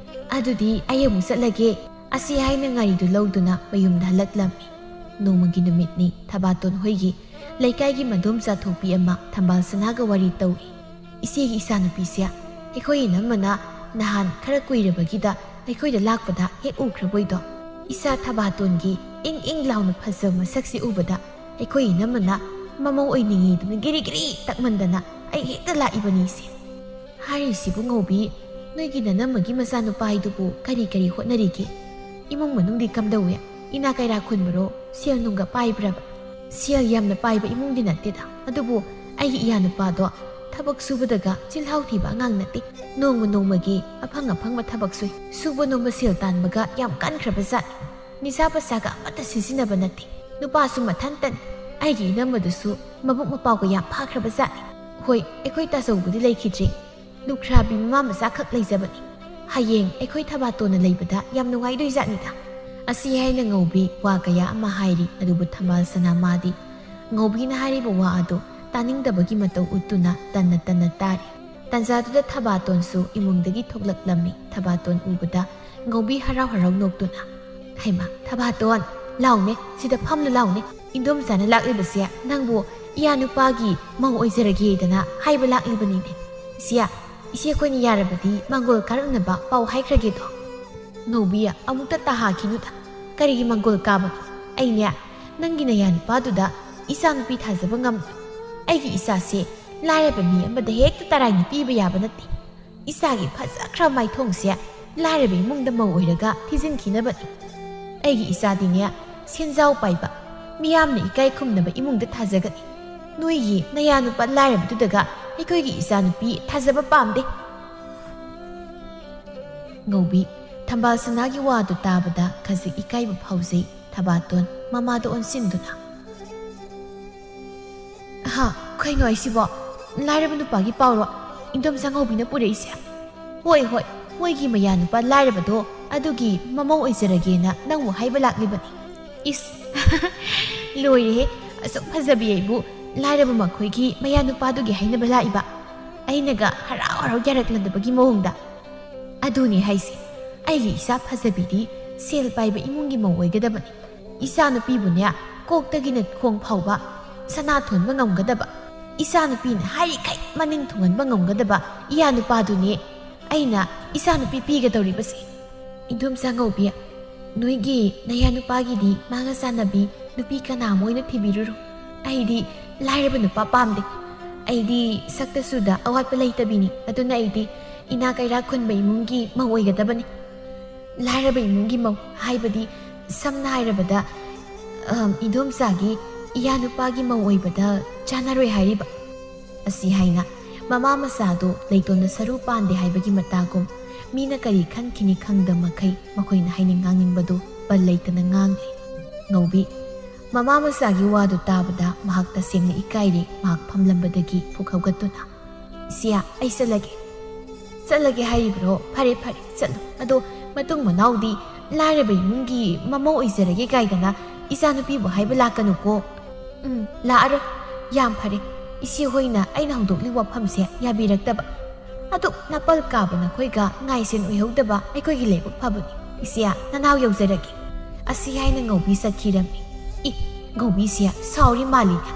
ꯑꯗꯨꯗꯤ ꯑꯩ ꯑꯃꯨꯛ ꯆꯠꯂꯒꯦ ꯑꯁꯤ ꯍꯥꯏꯅ ꯉꯥꯔꯤꯗꯨ ꯂꯧꯗꯨꯅ ꯃꯌꯨꯝꯗ ꯍꯜꯂꯛꯂꯝꯃꯤ ꯅꯣꯡꯃꯒꯤ ꯅꯨꯃꯤꯠꯅꯤ ꯊꯕꯥꯇꯣꯟ ꯍꯣꯏꯒꯤ ꯂꯩꯀꯥꯏꯒꯤ ꯃꯗꯣꯝ ꯆꯥꯊꯣꯛꯄꯤ ꯑꯃ ꯊꯝꯕꯥꯜ ꯁꯅꯥꯒ ꯋꯥꯔꯤ ꯇꯧꯏ ꯏꯆꯦꯒꯤ ꯏꯆꯥꯅꯨꯄꯤꯁꯦ ꯑꯩꯈꯣꯏ ꯏꯅꯝꯃꯅ ꯅꯍꯥꯟ ꯈꯔ ꯀꯨꯏꯔꯕꯒꯤꯗ ꯑꯩꯈꯣꯏꯗ ꯂꯥꯛꯄꯗ ꯍꯦꯛ ꯎꯈ꯭ꯔꯕꯣꯏꯗꯣ ꯏꯆꯥ ꯊꯕꯥꯇꯣꯟꯒꯤ ꯏꯪ ꯏꯪ ꯂꯥꯎꯅ ꯐꯖꯕ ꯃꯁꯛꯁꯤ ꯎꯕꯗ ꯑꯩꯈꯣꯏ ꯏꯅꯝꯃꯅ ꯃꯃꯧ ꯑꯣꯏꯅꯤꯡꯉꯤꯗꯨꯅ ꯒꯤꯔꯤ ꯒꯤꯔꯤ ꯇꯛꯃꯟꯗꯅ ꯑꯩ ꯍꯦꯛꯇ ꯂꯥꯛꯏꯕꯅꯤ ꯏꯆꯦ ꯍꯥꯏꯔꯤꯁꯤꯕꯨ ꯉꯧꯕꯤ ꯅꯣꯏꯒꯤ ꯅꯅꯝꯃꯒꯤ ꯃꯆꯥꯅꯨꯄꯥ ꯍꯥꯏꯗꯨꯕꯨ ꯀꯔꯤ ꯍꯣꯠꯅꯔꯤꯒꯦ ꯏꯃꯨꯡ ꯃꯅꯨꯡꯗꯤ ꯀꯝꯗꯧꯋꯦ ꯏꯅꯥ ꯀꯩꯔꯥꯛ ꯈꯨꯟꯕꯔꯣ ꯁꯦꯜ ꯅꯨꯡꯒ ꯄꯥꯏꯕ꯭ꯔꯕ ꯁꯦꯜ ꯌꯥꯝꯅ ꯄꯥꯏꯕ ꯏꯃꯨꯡꯗꯤ ꯅꯠꯇꯦꯗ ꯑꯗꯨꯕꯨ ꯑꯩꯒꯤ ꯏꯌꯥꯅꯨꯄꯥꯗꯣ ꯊꯕꯛ ꯁꯨꯕꯗꯒ ꯆꯤꯜꯍꯥꯎ ꯊꯤꯕ ꯑꯉꯥꯡ ꯅꯠꯇꯦ ꯅꯣꯡꯃꯒꯤ ꯑꯐꯪꯕ ꯊꯕꯛ ꯁꯨꯏ ꯁꯨꯕ ꯅꯣꯝꯕ ꯁꯦꯜ ꯇꯥꯟꯕꯒ ꯌꯥꯝ ꯀꯟꯈ꯭ꯔꯕ ꯖꯥꯠꯅꯤ ꯅꯤꯁꯥ ꯄꯁꯥꯒ ꯑꯃꯠꯇ ꯁꯤꯖꯤꯟꯅꯕ ꯅꯠꯇꯦ ꯅꯨꯄꯥꯁꯨ ꯃꯊꯟꯇꯅꯤ ꯑꯩꯒꯤ ꯏꯅꯝꯃꯗꯨꯁꯨ ꯃꯕꯨꯛ ꯃꯄꯥꯎꯒ ꯌꯥꯝ ꯐꯥꯈ꯭ꯔꯕ ꯖꯥꯠꯅꯤ ꯍꯣꯏ ꯑꯩꯈꯣꯏ ꯇꯥꯆꯧꯕꯨꯗꯤ ꯂꯩꯈꯤꯗ꯭ꯔꯦ ꯂꯨꯈ꯭ꯔꯥꯕꯤ ꯃꯃꯥ ꯃꯆꯥ ꯈꯛ ꯂꯩꯖꯕꯅꯤ ꯍꯌꯦꯡ ꯑꯩꯈꯣꯏ ꯊꯕꯥꯇꯣꯟꯅ ꯂꯩꯕꯗ ꯌꯥꯝ ꯅꯨꯡꯉꯥꯏꯗꯣꯏ ꯖꯥꯠꯅꯤꯗ ꯑꯁꯤ ꯍꯥꯏꯅ ꯉꯧꯕꯤ ꯋꯥ ꯀꯌꯥ ꯑꯃ ꯍꯥꯏꯔꯤ ꯑꯗꯨꯕꯨ ꯊꯝꯕꯥꯜ ꯁꯅꯥ ꯃꯥꯗꯤ ꯉꯧꯕꯤꯅ ꯍꯥꯏꯔꯤꯕ ꯋꯥ ꯑꯗꯨ ꯇꯥꯅꯤꯡꯗꯕꯒꯤ ꯃꯇꯧ ꯎꯠꯇꯨꯅ ꯇꯟꯅ ꯇꯥꯔꯤ ꯇꯟꯖꯥꯗꯨꯗ ꯊꯕꯥꯇꯣꯟꯁꯨ ꯏꯃꯨꯡꯗꯒꯤ ꯊꯣꯛꯂꯛꯂꯝꯃꯤ ꯊꯕꯥꯇꯣꯟ ꯎꯕꯗ ꯉꯧꯕꯤ ꯍꯔꯥꯎ ꯅꯣꯛꯇꯨꯅ ꯍꯩꯃꯥ ꯊꯕꯥꯇꯣꯟ ꯂꯥꯎꯅꯦ ꯁꯤꯗ ꯐꯝꯂꯨ ꯂꯥꯎꯅꯦ ꯏꯟꯗꯣꯝꯆꯥꯅ ꯂꯥꯛꯂꯤꯕꯁꯦ ꯅꯪꯕꯨ ꯏꯌꯥ ꯅꯨꯄꯥꯒꯤ ꯃꯧ ꯑꯣꯏꯖꯔꯒꯦꯗꯅ ꯍꯥꯏꯕ ꯂꯥꯛꯂꯤꯕꯅꯤꯅꯦ ꯏꯆꯦ ꯑꯩꯈꯣꯏꯅ ꯌꯥꯔꯕꯗꯤ ꯃꯥꯡꯒꯣꯜ ꯀꯥꯔꯛꯅꯕ ꯄꯥꯎ ꯍꯥꯏꯈ꯭ꯔꯒꯦꯗꯣ ꯉꯧꯕꯤꯌꯥ ꯑꯃꯨꯛꯇ ꯇꯥꯍꯥꯈꯤꯅꯨꯗ ꯀꯔꯤꯒꯤ ꯃꯥꯡꯒꯣꯜ ꯀꯥꯕꯅꯣ ꯑꯩꯅꯦ ꯅꯪꯒꯤ ꯅꯌꯥ ꯅꯨꯄꯥꯗꯨꯗ ꯏꯆꯥꯅꯨꯄꯤ ꯊꯥꯖꯕ ꯉꯝꯗꯦ ꯑꯩꯒꯤ ꯏꯆꯥꯁꯦ ꯂꯥꯏꯔꯕ ꯃꯤ ꯑꯃꯗ ꯍꯦꯛꯇ ꯇꯔꯥꯏꯅ ꯄꯤꯕ ꯌꯥꯕ ꯅꯠꯇꯦ ꯏꯆꯥꯒꯤ ꯐꯖꯈ꯭ꯔ ꯃꯥꯏꯊꯣꯡꯁꯦ ꯂꯥꯏꯔꯕ ꯏꯃꯨꯡꯗ ꯃꯧ ꯑꯣꯏꯔꯒ ꯊꯤꯖꯤꯟꯈꯤꯅꯕꯅꯤ ꯑꯩꯒꯤ ꯏꯆꯥꯗꯤꯅꯦ ꯁꯦꯟꯖꯥꯎ ꯄꯥꯏꯕ ꯃꯤꯌꯥꯝꯅ ꯏꯀꯥꯏ ꯈꯨꯝꯅꯕ ꯏꯃꯨꯡꯗ ꯊꯥꯖꯒꯅꯤ ꯅꯣꯏꯒꯤ ꯅꯌꯥ ꯅꯨꯄꯥ ꯂꯥꯏꯔꯕꯗꯨꯗꯒ ꯑꯩꯈꯣꯏꯒꯤ ꯏꯆꯥꯅꯨꯄꯤ ꯊꯥꯖꯕ ꯄꯥꯝꯗꯦ ꯉꯧꯕꯤ ꯊꯝꯕꯥꯜ ꯁꯅꯥꯒꯤ ꯋꯥꯗꯨ ꯇꯥꯕꯗ ꯈꯖꯤꯛ ꯏꯀꯥꯏꯕ ꯐꯥꯎꯖꯩ ꯊꯕꯥꯇꯣꯟ ꯃꯃꯥꯗ ꯑꯣꯟꯁꯤꯟꯗꯨꯅ ꯀꯩꯅꯣ ꯑꯩꯁꯤꯕꯣ ꯂꯥꯏꯔꯕ ꯅꯨꯄꯥꯒꯤ ꯄꯥꯎꯔꯣ ꯏꯟꯗꯣꯝꯆꯥ ꯉꯧꯕꯤꯅ ꯄꯨꯔꯛꯏꯁꯦ ꯍꯣꯏ ꯃꯣꯏꯒꯤ ꯃꯌꯥ ꯅꯨꯄꯥ ꯂꯥꯏꯔꯕꯗꯣ ꯑꯗꯨꯒꯤ ꯃꯃꯧ ꯑꯣꯏꯖꯔꯒꯦꯅ ꯅꯪꯕꯨ ꯍꯥꯏꯕ ꯂꯥꯛꯂꯤꯕꯅꯤ ꯏꯁ ꯂꯣꯏꯔꯦꯍꯦ ꯑꯁꯨꯛ ꯐꯖꯕꯤ ꯑꯩꯕꯨ ꯂꯥꯏꯔꯕ ꯃꯈꯣꯏꯒꯤ ꯃꯌꯥ ꯅꯨꯄꯥꯗꯨꯒꯤ ꯍꯥꯏꯅꯕ ꯂꯥꯛꯏꯕ ꯑꯩꯅꯒ ꯍꯔꯥꯎ ꯌꯥꯔꯛꯂꯗꯕꯒꯤ ꯃꯑꯣꯡꯗ ꯑꯗꯨꯅꯤ ꯍꯥꯏꯁꯦ ꯑꯩꯒꯤ ꯏꯆꯥ ꯐꯖꯕꯤꯗꯤ ꯁꯦꯜ ꯄꯥꯏꯕ ꯏꯃꯨꯡꯒꯤ ꯃꯧ ꯑꯣꯏꯒꯗꯕꯅꯤ ꯏꯆꯥꯅꯨꯄꯤꯕꯨꯅꯦ ꯀꯣꯛꯇꯒꯤꯅ ꯈꯣꯡ ꯐꯥꯎꯕ ꯁꯅꯥ ꯊꯣꯟꯕ ꯉꯝꯒꯗꯕ ꯏꯆꯥꯅꯨꯄꯤꯅ ꯍꯥꯏꯔꯤꯈꯩ ꯃꯅꯤꯡ ꯊꯨꯡꯍꯟꯕ ꯉꯝꯒꯗꯕ ꯏꯌꯥ ꯅꯨꯄꯥꯗꯨꯅꯦ ꯑꯩꯅ ꯏꯆꯥꯅꯨꯄꯤ ꯄꯤꯒꯗꯧꯔꯤꯕꯁꯦ ꯏꯟꯗꯣꯝꯆꯥ ꯉꯧꯕꯤ ꯅꯣꯏꯒꯤ ꯅꯌꯥ ꯅꯨꯄꯥꯒꯤꯗꯤ ꯃꯥꯒ ꯆꯥꯟꯅꯕꯤ ꯅꯨꯄꯤ ꯀꯅꯥ ꯑꯃ ꯑꯣꯏꯅ ꯊꯤꯕꯤꯔꯨꯔꯣ ꯑꯩꯗꯤ ꯂꯥꯏꯔꯕ ꯅꯨꯄꯥ ꯄꯥꯝꯗꯦ ꯑꯩꯗꯤ ꯁꯛꯇꯁꯨꯗ ꯑꯋꯥꯠꯄ ꯂꯩꯇꯕꯤꯅꯤ ꯑꯗꯨꯅ ꯑꯩꯗꯤ ꯏꯅꯥ ꯀꯩꯔꯥꯛ ꯈꯨꯟꯕ ꯏꯃꯨꯡꯒꯤ ꯃꯧ ꯑꯣꯏꯒꯗꯕꯅꯤ ꯂꯥꯏꯔꯕ ꯏꯃꯨꯡꯒꯤ ꯃꯧ ꯍꯥꯏꯕꯗꯤ ꯁꯝꯅ ꯍꯥꯏꯔꯕꯗ ꯏꯟꯗꯣꯝꯆꯥꯒꯤ ꯏꯌꯥ ꯅꯨꯄꯥꯒꯤ ꯃꯧ ꯑꯣꯏꯕꯗ ꯆꯥꯟꯅꯔꯣꯏ ꯍꯥꯏꯔꯤꯕ ꯑꯁꯤ ꯍꯥꯏꯅ ꯃꯃꯥ ꯃꯆꯥꯗꯣ ꯂꯩꯇꯣꯟꯗ ꯁꯔꯨ ꯄꯥꯟꯗꯦ ꯍꯥꯏꯕꯒꯤ ꯃꯇꯥꯒꯨꯝ ꯃꯤꯅ ꯀꯔꯤ ꯈꯟꯈꯤꯅꯤ ꯈꯪꯗ ꯃꯈꯩ ꯃꯈꯣꯏꯅ ꯍꯥꯏꯅꯤꯡ ꯉꯥꯡꯅꯤꯡꯕꯗꯨ ꯄꯜ ꯂꯩꯇꯅ ꯉꯥꯡꯂꯤ ꯉꯧꯕꯤ ꯃꯃꯥ ꯃꯆꯥꯒꯤ ꯋꯥꯗꯨ ꯇꯥꯕꯗ ꯃꯍꯥꯛ ꯇꯁꯦꯡꯅ ꯏꯀꯥꯏꯔꯦ ꯃꯍꯥꯛ ꯐꯝꯂꯝꯕꯗꯒꯤ ꯄꯨꯛ ꯍꯧꯒꯠꯇꯨꯅ ꯏꯆꯦ ꯑꯩ ꯆꯠꯂꯒꯦ ꯍꯥꯏꯔꯤꯕ꯭ꯔꯣ ꯐꯔꯦ ꯆꯠꯂꯣ ꯑꯗꯣ ꯃꯇꯨꯡ ꯃꯅꯥꯎꯗꯤ ꯂꯥꯏꯔꯕ ꯏꯃꯨꯡꯒꯤ ꯃꯃꯧ ꯑꯣꯏꯖꯔꯒꯦ ꯀꯥꯏꯗꯅ ꯏꯆꯥꯅꯨꯄꯤꯕꯨ ꯍꯥꯏꯕ ꯂꯥꯛꯀꯅꯨꯀꯣ ꯂꯥꯛꯑꯔꯣꯏ ꯌꯥꯝ ꯐꯔꯦ ꯏꯆꯦ ꯍꯣꯏꯅ ꯑꯩꯅ ꯍꯧꯗꯣꯛꯂꯤꯕ ꯋꯥꯐꯝꯁꯦ ꯌꯥꯕꯤꯔꯛꯇꯕ ꯑꯗꯨꯛ ꯅꯥꯄꯜ ꯀꯥꯕ ꯅꯈꯣꯏꯒ ꯉꯥꯏꯁꯦꯟ ꯑꯣꯏꯍꯧꯗꯕ ꯑꯩꯈꯣꯏꯒꯤ ꯂꯥꯏꯕꯛ ꯐꯕꯅꯤ ꯏꯆꯦ ꯅꯅꯥꯎ ꯌꯧꯖꯔꯒꯦ ꯑꯁꯤ ꯍꯥꯏꯅ ꯉꯧꯕꯤ ꯆꯠꯈꯤꯔꯝꯃꯤ ꯉꯧꯕꯤꯁꯦ ꯁꯥꯎꯔꯤ ꯃꯥꯜꯂꯤꯅꯦ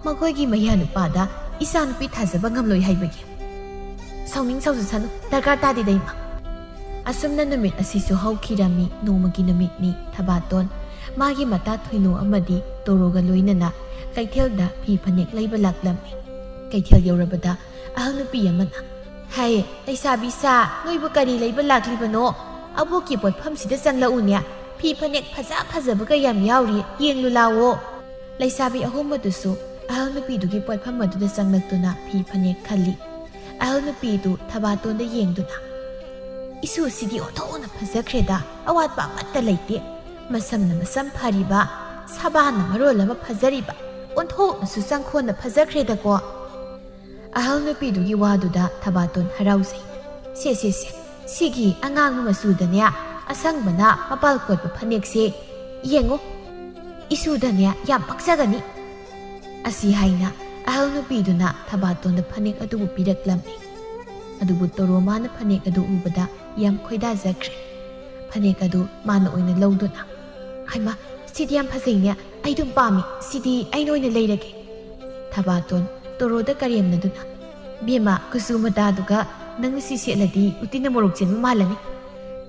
ꯃꯈꯣꯏꯒꯤ ꯃꯌꯥ ꯅꯨꯄꯥꯗ ꯏꯆꯥꯅꯨꯄꯤ ꯊꯥꯖꯕ ꯉꯝꯂꯣꯏ ꯍꯥꯏꯕꯒꯤ ꯁꯥꯎꯅꯤꯡ ꯁꯥꯎꯖꯁꯅꯨ ꯗꯔꯀꯥꯔ ꯇꯥꯗꯦ ꯏꯃꯥ ꯑꯁꯨꯝꯅ ꯅꯨꯃꯤꯠ ꯑꯁꯤꯁꯨ ꯍꯧꯈꯤꯔꯝꯃꯤ ꯅꯣꯡꯃꯒꯤ ꯅꯨꯃꯤꯠꯅꯤ ꯊꯕꯥꯇꯣꯟ ꯃꯥꯒꯤ ꯃꯇꯥ ꯊꯣꯏꯅꯣ ꯑꯃꯗꯤ ꯇꯣꯔꯣꯒ ꯂꯣꯏꯅꯅ ꯀꯩꯊꯦꯜꯗ ꯐꯤ ꯐꯅꯦꯛ ꯂꯩꯕ ꯂꯥꯛꯂꯝꯃꯤ ꯀꯩꯊꯦꯜ ꯌꯧꯔꯕꯗ ꯑꯍꯜ ꯅꯨꯄꯤ ꯑꯃꯅ ꯍꯥꯏꯌꯦ ꯂꯩꯁꯥꯕꯤꯁꯥ ꯅꯣꯏꯕꯨ ꯀꯔꯤ ꯂꯩꯕ ꯂꯥꯛꯂꯤꯕꯅꯣ ꯑꯕꯣꯛꯀꯤ ꯄꯣꯠꯐꯝꯁꯤꯗ ꯆꯪꯂꯛꯎꯅꯦ ꯐꯤ ꯐꯅꯦꯛ ꯐꯖꯕꯒ ꯌꯥꯝ ꯌꯥꯎꯔꯤ ꯌꯦꯡꯂꯨ ꯂꯥꯎꯑꯣ ꯂꯩꯁꯥꯕꯤ ꯑꯍꯣꯡꯕꯗꯨꯁꯨ ahal nupidugi poitpham aduda changlakduna phi phanek khalli ahal nupidu thabatonda yengduna isu sidi othona phajakreda awat ba matta leite masam phariba sabana marol ama phajariba onthona su changkhona phajakreda ko ahal nupidugi waduda thabaton harausai se sigi angang masudanya asang-bana mapal kotpa phanek se yengo isudanya yam pakjagani asi haina ahal nupiduna thabatonda phanek adubu piraklami adubu toromana phanek adu ubada yam khoida jakre phanek adu mana oina lawduna haima sidi yam phajainya aidum pami sidi aina oina leirage thabaton toroda karemna duna bema kusumata duga nang si seladi utina morok chen malani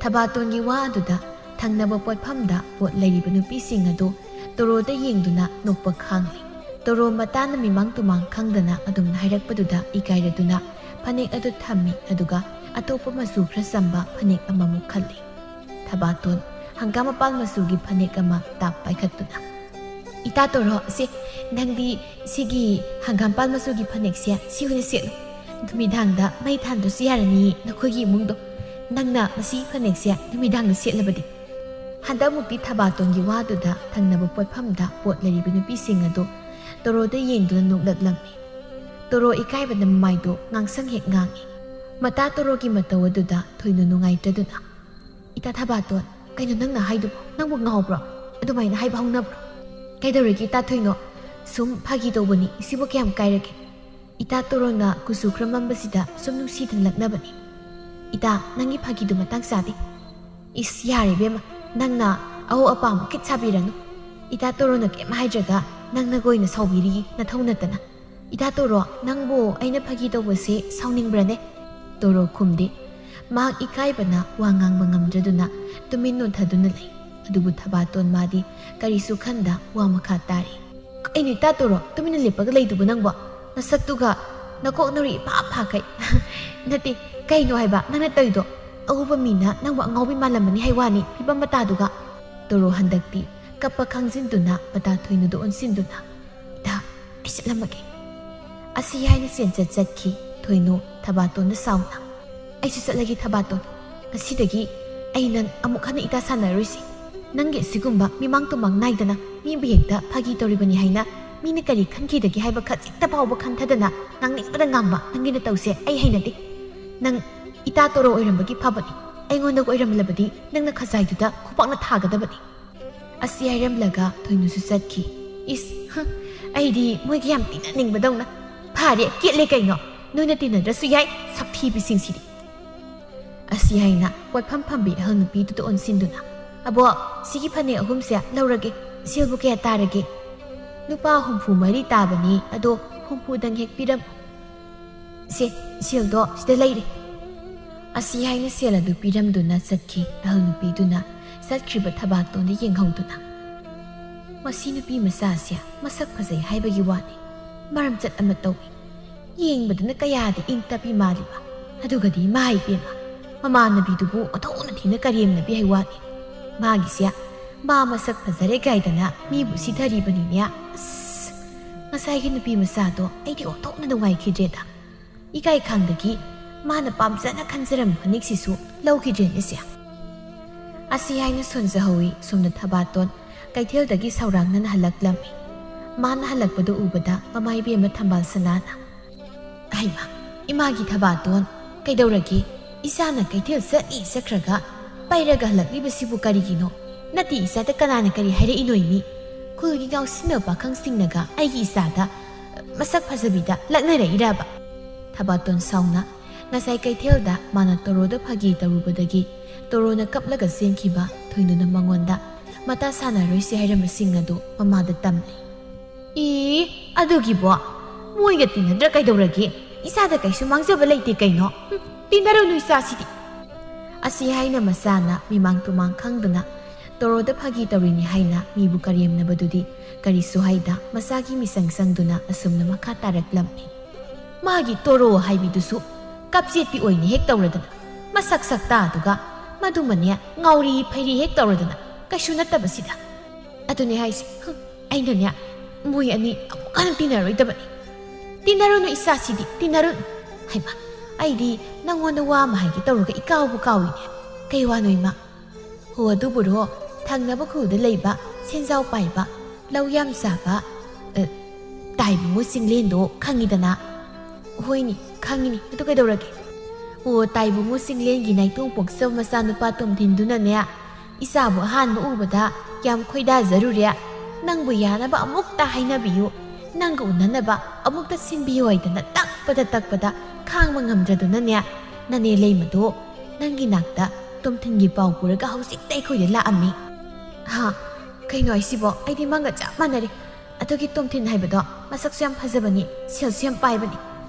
thabaton gi wa aduda thangnaba potphamda pot leiriba nupi sing adu toroda yengduna nokpa khangli toro matana mimang tumang khangdana adum hairakpaduda ikairaduna phanek adu thammi aduga atopa masu khra samba phanek amamu khalli thabaton hangama pal masu gi phanek ama tap paikhatuna ita toro se nangdi sigi hangam pal masu gi phanek sia siune selu dumidangda mai thandu siyarani nakhogi mungdo nangna masi phanek sia dumidangda setlabadi handa mukti thabaton gi waduda thangnaba potphamda pot leribi nupi sing adu toroda yengduna nuklaklammi toro ikaibana maido ngangsang hek ngangi mata toro gi mataw aduda thoinu nungaitaduna ita thabaton kaino nangna haidu nangbu ngawbro adumaina haiba hongnabro kaidorigi ta thoino sum phagi tobani sibo kyam kairake ita torona kusukramambasida sum nungsidan laknabani ita nangi phagi du matang sadi is yare bema nangna aho apam kit sabiranu ita torona kem haijaga nangna goina saubiri na thaunatana ita toro nangbo aina phagi tobase sauningbrane toro khumde mak ikaibana wangang bangamdraduna tumin non thaduna lei adubu thabaton madi karisu khanda wa makha tari kaini ta toro tumin lepaga leidubu nangbo nasaktuga nakok nori pa pha kai nati kaino haiba nangna toido aguba mina nangwa ngawbi malamani haiwani pibam mata duga toro handakti kappa khangjinduna pata thoinudu onsinduna ita aislamage asi haina sencha chatki thoinu thabaton sauna aisu chatlagi thabaton ngasidagi ainan amuk hana ita sanaruisi nange sigumba mimang tumang naidana mi bihekta phagi toribani haina mina kari khankidagi haiba khachikta pawba khanthadana nangningbada ngamba nangina tause ai hainati nang ita toro oirambagi phabani aingonda ko oiramlabadi nangna khajaiduda khupakna thagadabani asi hairamlaga thoinusu chatki is aidi moigi yam tina ningbadawna phare ketle kaino noina tinadrasu yai sapthi bisingsidi asi haina potpham phambi ahnupi tu onsinduna abo sigi phane ahumse laurage silbu ke tarage nupa humfu mari tabani ado humfu dang hek piram se sildo sida leire asi haina sela du piram duna satki ahnupi duna satkriba thabaton de yenghauduna masi nupi masasya masak phajai haibagi wani maram chat ama tawi yengbaduna kayadi ingtapi maliba adugadi mai pema mama nabidubu othona thina karem nabi haiwani magisia ba masak phajare gaidana mibu sidharibani nya ngasai gi nupi masado aidi othona dungai khidreda ikai khangdagi mana pamjana khanjaram phanik sisu lawkhidren isia asi haina sonja hawi somna thabaton kaithel-dagi saurangna halaklami mana halakpadu ubada mamai be ma thambal sanana aima imagi thabaton kaidoragi isana kaithel sani sakraga pairaga halakliba karigino nati isata kanana kari haire inoimi kulgi gaw sinaba khangsingnaga aigi isada masak phajabida laknare iraba thabaton sauna ngasai kaithelda mana toroda phagi tarubadagi torona kaplaga senkhiba thoinuna mangonda mata sana roisi hairamsing adu mamada tamli e adugi bo moiga tinadra kaidoragi isada kaisu mangjaba leite kaino tinaro nuisa sidi asi haina masana mimang tumang khangduna toroda phagi tarini haina mibu kariyamna badudi kari suhaida masagi misang sangduna asumna makha taraklamni magi toro haibidusu kapjepi oini hek tawradana masak sakta aduga madumanya ngauri phairi hek tawradana kaisu natabasida adune haisi ainanya ꯃꯣꯏ ꯑꯅꯤ ꯑꯃꯨꯛ ꯍꯟꯅ ꯇꯤꯟꯅꯔꯣꯏꯗꯕꯅꯤ ꯇꯤꯟꯅꯔꯨꯅꯨ ꯏꯆꯥꯁꯤꯗꯤ ꯇꯤꯟꯅꯔꯨꯅꯨ ꯍꯩꯃꯥ ꯑꯩꯗꯤ ꯅꯪꯉꯣꯟꯗ ꯋꯥ ꯑꯃ ꯍꯥꯏꯒꯦ ꯇꯧꯔꯒ ꯏꯀꯥꯎꯕꯨ ꯀꯥꯎꯏꯅꯦ ꯀꯩ ꯋꯥꯅꯣ ꯏꯃꯥ ꯍꯣ ꯑꯗꯨꯕꯨꯔꯣ ꯊꯪꯅꯕ ꯈꯨꯜꯗ ꯂꯩꯕ ꯁꯦꯟꯖꯥꯎ ꯄꯥꯏꯕ ꯂꯧ ꯌꯥꯝ ꯆꯥꯕ ꯇꯥꯏꯕꯨꯡꯉꯣ ꯆꯤꯡꯂꯦꯟꯗꯣ ꯈꯪꯉꯤꯗꯅ ꯍꯣꯏꯅꯤ ꯈꯪꯉꯤꯅꯤ ꯑꯗꯨ ꯀꯩꯗꯧꯔꯒꯦ ꯑꯣ ꯇꯥꯏꯕꯨꯡꯉꯣ ꯆꯤꯡꯂꯦꯟꯒꯤ ꯅꯥꯏꯇꯣꯡ ꯄꯣꯛꯆꯕ ꯃꯆꯥꯅꯨꯄꯥ ꯇꯣꯝꯊꯤꯟꯗꯨꯅꯅꯦ ꯏꯆꯥꯕꯨ ꯑꯍꯥꯟꯕ ꯎꯕꯗ ꯌꯥꯝ ꯈꯣꯏꯗꯥꯖꯔꯨꯔꯦ ꯅꯪꯕꯨ ꯌꯥꯅꯕ ꯑꯃꯨꯛꯇ ꯍꯥꯏꯅꯕꯤꯌꯨ ꯅꯪꯒ ꯎꯅꯅꯕ ꯑꯃꯨꯛꯇ ꯁꯤꯟꯕꯤꯌꯨ ꯍꯥꯏꯗꯅ ꯇꯛꯄꯗ ꯈꯥꯡꯕ ꯉꯝꯗ꯭ꯔꯗꯨꯅꯅꯦ ꯅꯅꯦ ꯂꯩꯃꯗꯣ ꯅꯪꯒꯤ ꯅꯥꯛꯇ ꯇꯣꯝꯊꯤꯟꯒꯤ ꯄꯥꯎ ꯄꯨꯔꯒ ꯍꯧꯖꯤꯛꯇ ꯑꯩꯈꯣꯏꯗ ꯂꯥꯛꯑꯝꯃꯤ ꯍꯥ ꯀꯩꯅꯣ ꯑꯩꯁꯤꯕꯣ ꯑꯩꯗꯤ ꯃꯪꯒ ꯆꯞ ꯃꯥꯟꯅꯔꯦ ꯑꯗꯨꯒꯤ ꯇꯣꯝꯊꯤꯟ ꯍꯥꯏꯕꯗꯣ ꯃꯁꯛꯁꯨ ꯌꯥꯝ ꯐꯖꯕꯅꯤ ꯁꯦꯜꯁꯨ ꯌꯥꯝ ꯄꯥꯏꯕꯅꯤ